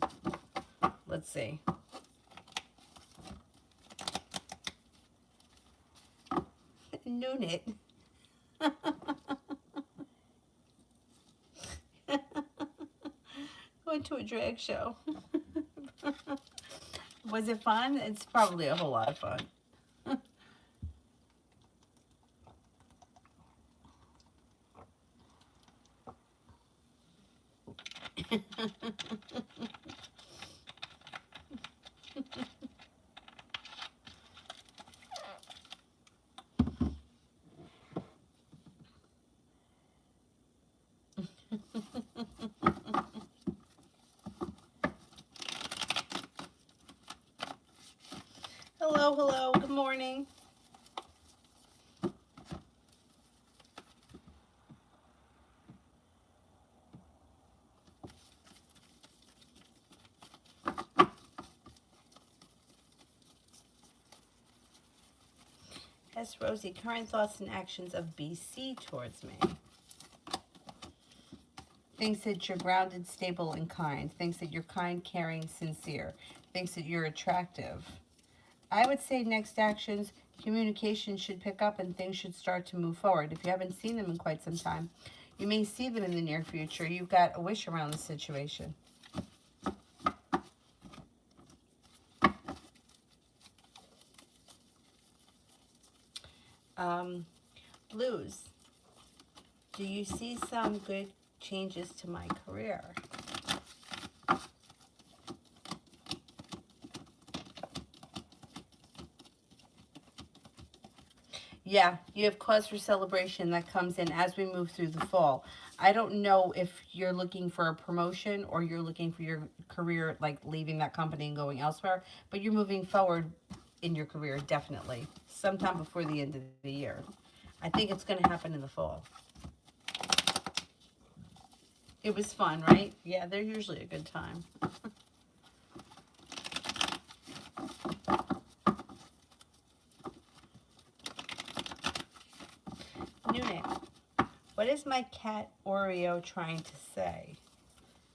Let's see. Noon it. Went to a drag show. Was it fun? It's probably a whole lot of fun. Hello, hello, good morning. Yes, Rosie, current thoughts and actions of BC towards me. Thinks that you're grounded, stable, and kind. Thinks that you're kind, caring, sincere. Thinks that you're attractive. I would say next actions, communication should pick up and things should start to move forward. If you haven't seen them in quite some time, you may see them in the near future. You've got a wish around the situation. Blues. Do you see some good changes to my career? Yeah, you have cause for celebration that comes in as we move through the fall. I don't know if you're looking for a promotion or you're looking for your career, like leaving that company and going elsewhere, but you're moving forward in your career, definitely, sometime before the end of the year. I think it's going to happen in the fall. It was fun, right? Yeah, they're usually a good time. Unit. What is my cat Oreo trying to say?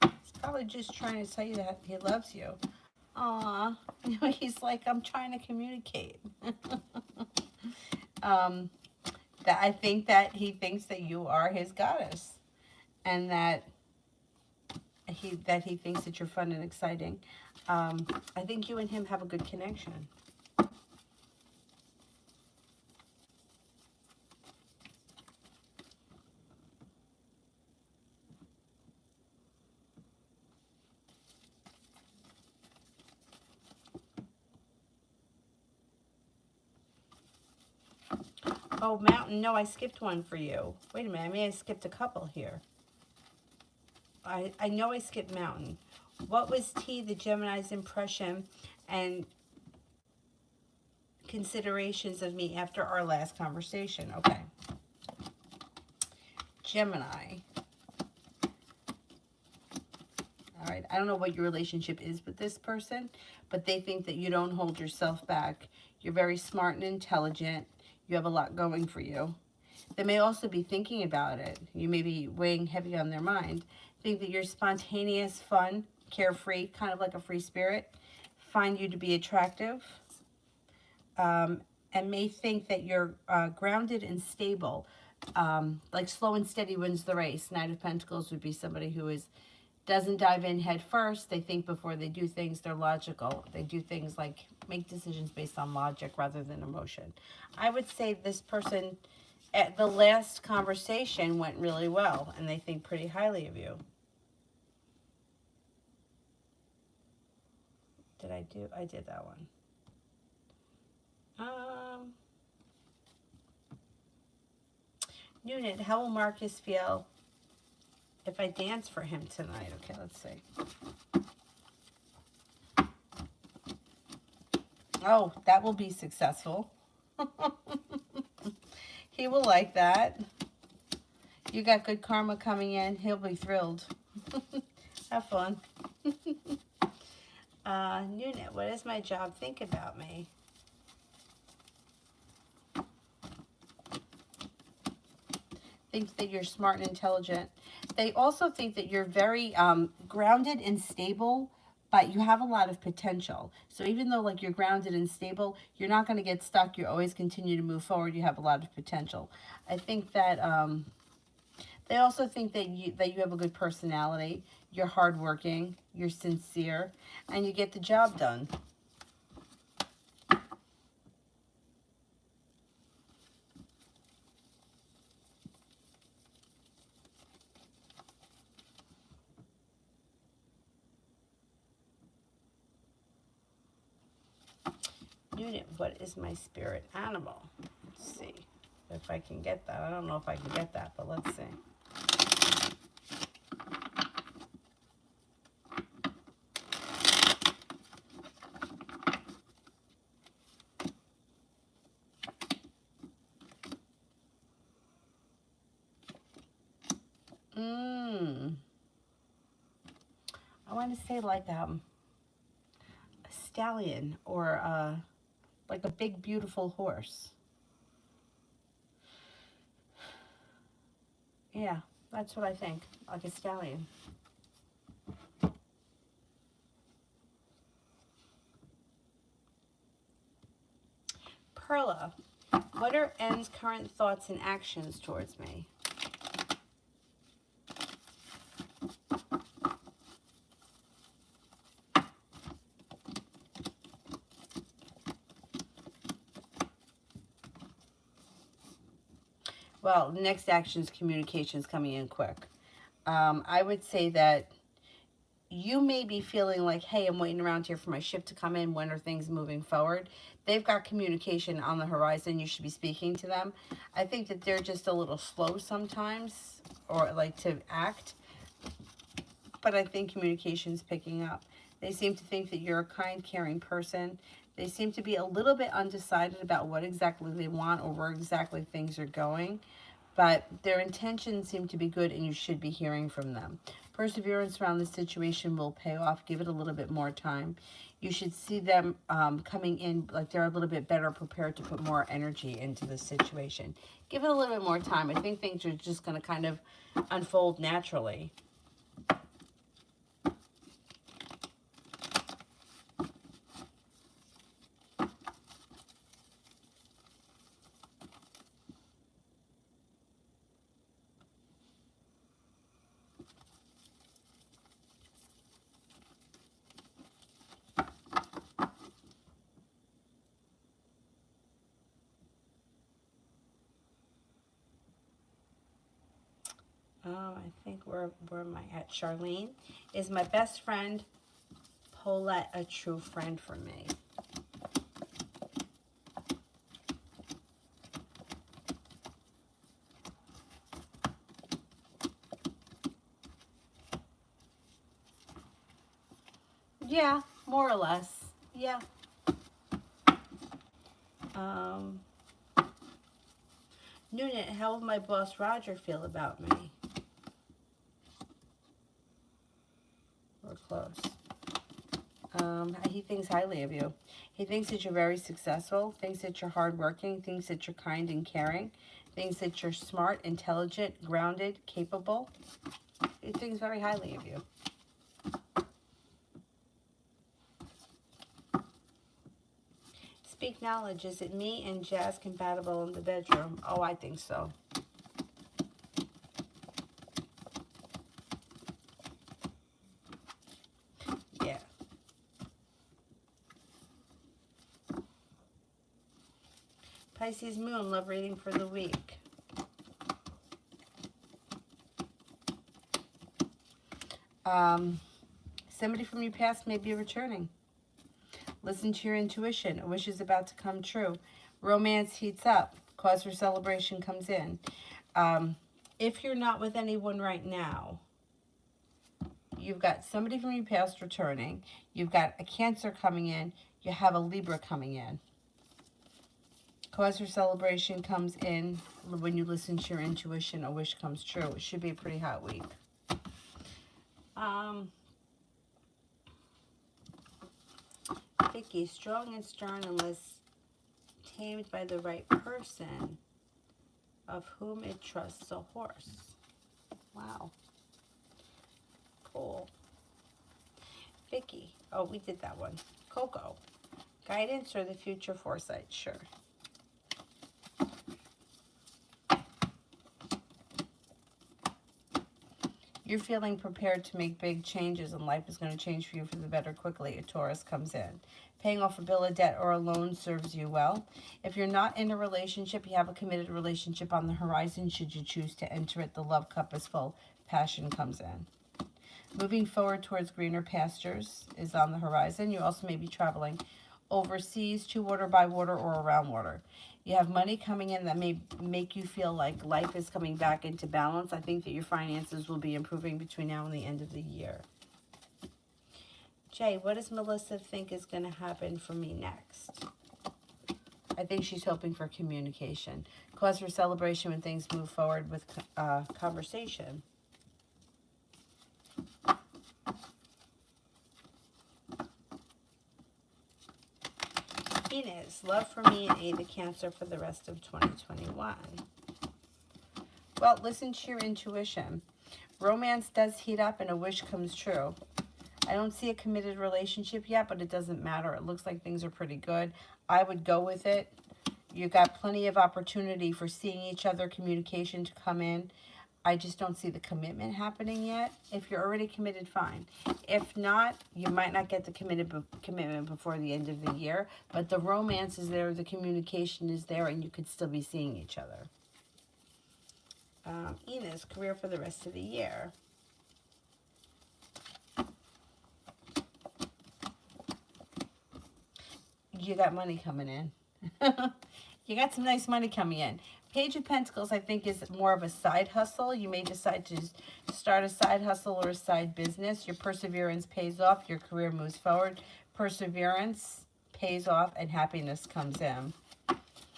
He's probably just trying to tell you that he loves you. Aw, he's like, I'm trying to communicate. um, that I think that he thinks that you are his goddess, and that he thinks that you're fun and exciting. I think you and him have a good connection. Oh, Mountain, no, I skipped one for you. Wait a minute, I may have skipped a couple here. I know I skipped Mountain. What was T, the Gemini's impression and considerations of me after our last conversation? Okay. Gemini. All right, I don't know what your relationship is with this person, but they think that you don't hold yourself back. You're very smart and intelligent. You have a lot going for you. They may also be thinking about it. You may be weighing heavy on their mind. Think that you're spontaneous, fun, carefree, kind of like a free spirit. Find you to be attractive. And may think that you're grounded and stable. Like slow and steady wins the race. Knight of Pentacles would be somebody who doesn't dive in head first. They think before they do things. They're logical. They do things like make decisions based on logic rather than emotion. I would say this person at the last conversation went really well, and they think pretty highly of you. I did that one. Unit, how will Marcus feel if I dance for him tonight? Okay, let's see. Oh, that will be successful. He will like that. You got good karma coming in. He'll be thrilled. Have fun. Unit, what does my job think about me? Thinks that you're smart and intelligent. They also think that you're very grounded and stable, but you have a lot of potential. So even though like you're grounded and stable, you're not going to get stuck. You always continue to move forward. You have a lot of potential. I think that they also think that you have a good personality. You're hardworking. You're sincere, and you get the job done. Unit, what is my spirit animal? Let's see if I can get that. I don't know if I can get that, but let's see. I want to say like a stallion or like a big beautiful horse. Yeah, that's what I think, like a stallion. Perla, what are N's current thoughts and actions towards me? Well, next action is communications coming in quick. I would say that you may be feeling like, hey, I'm waiting around here for my ship to come in. When are things moving forward? They've got communication on the horizon. You should be speaking to them. I think that they're just a little slow sometimes, or like to act, but I think communication's picking up. They seem to think that you're a kind, caring person. They seem to be a little bit undecided about what exactly they want or where exactly things are going, but their intentions seem to be good and you should be hearing from them. Perseverance around the situation will pay off. Give it a little bit more time. You should see them coming in like they're a little bit better prepared to put more energy into the situation. Give it a little bit more time. I think things are just going to kind of unfold naturally. I think where am I at? Charlene, is my best friend Paulette a true friend for me? Yeah, more or less. Yeah. Noonan, how will my boss Roger feel about me? We're close. He thinks highly of you. He thinks that you're very successful, thinks that you're hardworking, thinks that you're kind and caring, thinks that you're smart, intelligent, grounded, capable. He thinks very highly of you. Speak knowledge. Is it me and Jazz compatible in the bedroom? Oh, I think so. Yeah. Pisces moon, love reading for the week. Somebody from your past may be returning. Listen to your intuition. A wish is about to come true. Romance heats up. Cause for celebration comes in. If you're not with anyone right now, you've got somebody from your past returning. You've got a Cancer coming in. You have a Libra coming in. Cause for celebration comes in when you listen to your intuition. A wish comes true. It should be a pretty hot week. Vicky, strong and stern unless tamed by the right person, of whom it trusts a horse. Wow. Cool. Vicky. Oh, we did that one. Coco. Guidance or the future foresight? Sure. You're feeling prepared to make big changes and life is going to change for you for the better quickly. A Taurus comes in. Paying off a bill of debt or a loan serves you well. If you're not in a relationship, you have a committed relationship on the horizon. Should you choose to enter it, the love cup is full. Passion comes in. Moving forward towards greener pastures is on the horizon. You also may be traveling overseas, to water, by water, or around water. You have money coming in that may make you feel like life is coming back into balance. I think that your finances will be improving between now and the end of the year. Jay, what does Melissa think is going to happen for me next? I think she's hoping for communication. Cause for celebration when things move forward with conversation. Venus, love for me and aid the Cancer for the rest of 2021. Well, listen to your intuition. Romance does heat up and a wish comes true. I don't see a committed relationship yet, but it doesn't matter. It looks like things are pretty good. I would go with it. You've got plenty of opportunity for seeing each other, communication to come in. I just don't see the commitment happening yet. If you're already committed, fine. If not, you might not get the commitment before the end of the year, but the romance is there, the communication is there, and you could still be seeing each other. Enos, career for the rest of the year. You got money coming in. You got some nice money coming in. Page of Pentacles, I think, is more of a side hustle. You may decide to start a side hustle or a side business. Your perseverance pays off. Your career moves forward. Perseverance pays off and happiness comes in.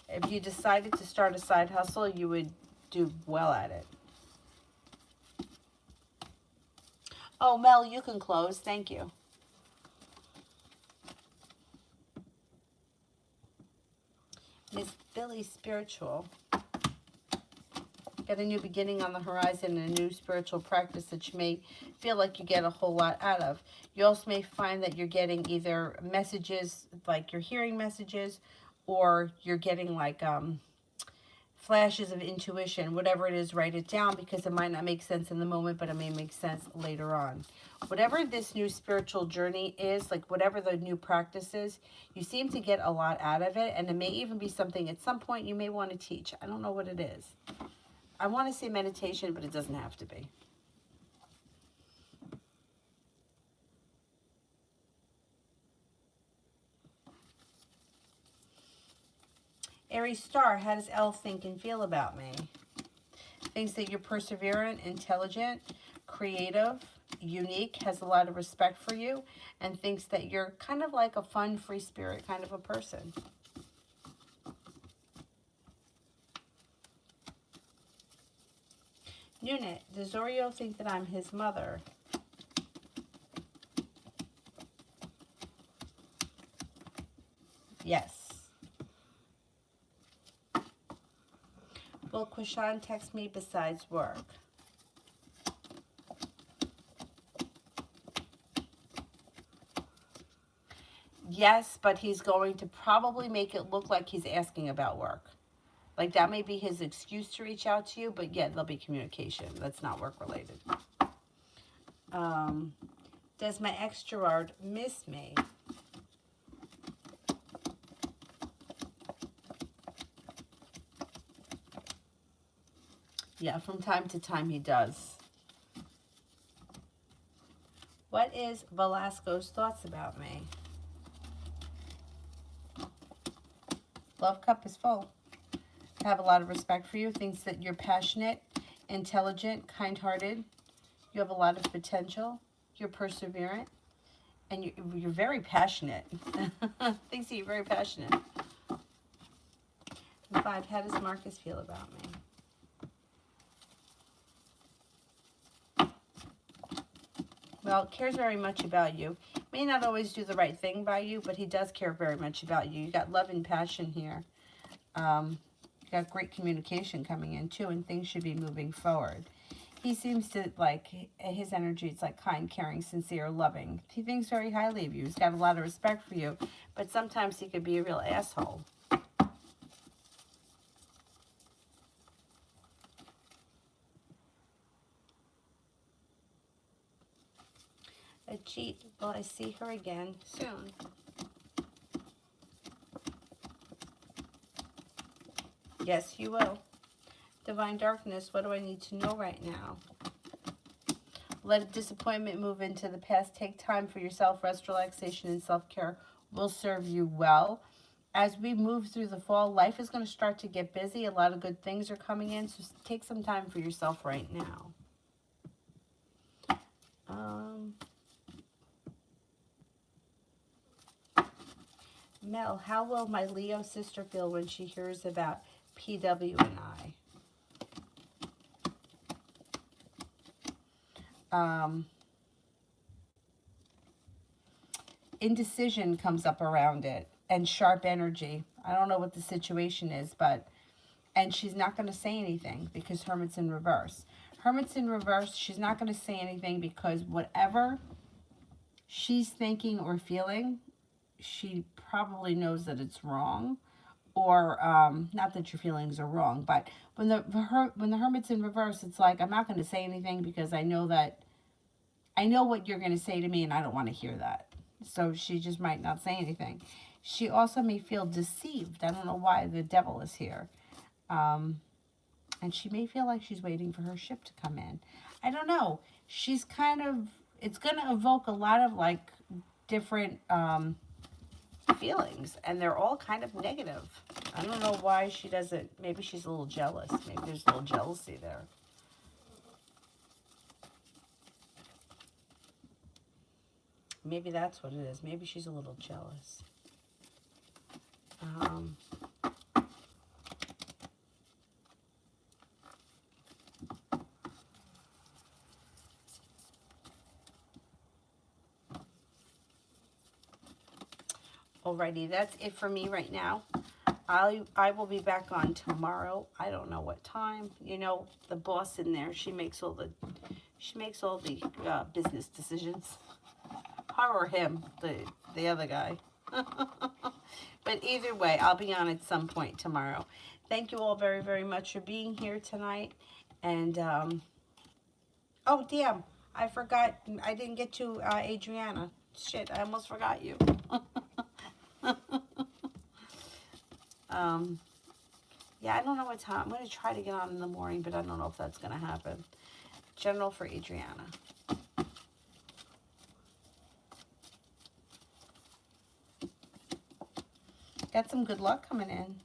If you decided to start a side hustle, you would do well at it. Oh, Mel, you can close. Thank you. Miss Billy Spiritual. Got a new beginning on the horizon and a new spiritual practice that you may feel like you get a whole lot out of. You also may find that you're getting either messages, like you're hearing messages, or you're getting like flashes of intuition. Whatever it is, write it down, because it might not make sense in the moment, but it may make sense later on. Whatever this new spiritual journey is, like whatever the new practice is, you seem to get a lot out of it, and it may even be something at some point you may want to teach. I don't know what it is. I want to say meditation, but it doesn't have to be. Aries star, how does Elle think and feel about me? Thinks that you're perseverant, intelligent, creative, unique, has a lot of respect for you, and thinks that you're kind of like a fun, free spirit kind of a person. Unit, does Oreo think that I'm his mother? Yes. Will Krishan text me besides work? Yes, but he's going to probably make it look like he's asking about work. Like, that may be his excuse to reach out to you, but yeah, there'll be communication. That's not work related. Does my ex Gerard miss me? Yeah, from time to time he does. What is Velasco's thoughts about me? Love cup is full. I have a lot of respect for you. Thinks that you're passionate, intelligent, kind-hearted. You have a lot of potential. You're perseverant. And you're very passionate. Thinks that you're very passionate. And 5, how does Marcus feel about me? Well, cares very much about you. May not always do the right thing by you, but he does care very much about you. You got love and passion here. You got great communication coming in too, and things should be moving forward. He seems to, like, his energy, it's like kind, caring, sincere, loving. He thinks very highly of you. He's got a lot of respect for you, but sometimes he could be a real asshole. A cheat. Will I see her again soon? Yes, you will. Divine Darkness, what do I need to know right now? Let a disappointment move into the past. Take time for yourself. Rest, relaxation, and self-care will serve you well. As we move through the fall, life is going to start to get busy. A lot of good things are coming in, so take some time for yourself right now. Mel, how will my Leo sister feel when she hears about PW and I? Indecision comes up around it, and sharp energy. I don't know what the situation is, and she's not going to say anything because Hermit's in reverse. Hermit's in reverse, she's not going to say anything because whatever she's thinking or feeling, she probably knows that it's wrong, or not that your feelings are wrong, but when the Hermit's in reverse, it's like, I'm not going to say anything because I know what you're going to say to me, and I don't want to hear that. So she just might not say anything. She also may feel deceived. I don't know why the devil is here. And she may feel like she's waiting for her ship to come in. I don't know. She's kind of, it's going to evoke a lot of like different feelings, and they're all kind of negative. I don't know why she doesn't. Maybe she's a little jealous. Maybe there's a little jealousy there. Maybe that's what it is. Maybe she's a little jealous. Alrighty, that's it for me right now. I will be back on tomorrow. I don't know what time. You know, the boss in there, she makes all the business decisions. Her or him, the other guy. But either way, I'll be on at some point tomorrow. Thank you all very, very much for being here tonight. And, oh, damn, I forgot. I didn't get to Adriana. Shit, I almost forgot you. Yeah, I don't know what time. I'm going to try to get on in the morning, but I don't know if that's going to happen. General for Adriana. Got some good luck coming in.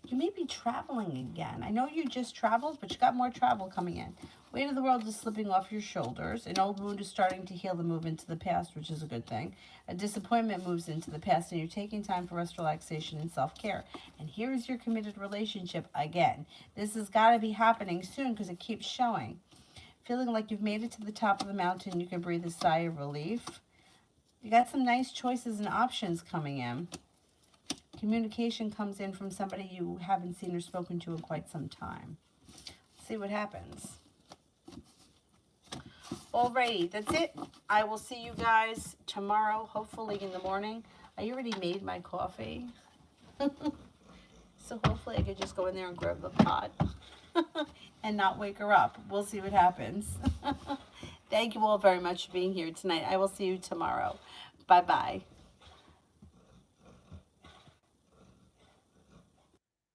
You may be traveling again. I know you just traveled, but you got more travel coming in. Weight of the world is slipping off your shoulders. An old wound is starting to heal and move into the past, which is a good thing. A disappointment moves into the past, and you're taking time for rest, relaxation, and self-care. And here's your committed relationship again. This has got to be happening soon because it keeps showing. Feeling like you've made it to the top of the mountain, you can breathe a sigh of relief. You got some nice choices and options coming in. Communication comes in from somebody you haven't seen or spoken to in quite some time. Let's see what happens. Alrighty, that's it. I will see you guys tomorrow, hopefully in the morning. I already made my coffee. So hopefully I could just go in there and grab the pot and not wake her up. We'll see what happens. Thank you all very much for being here tonight. I will see you tomorrow. Bye-bye.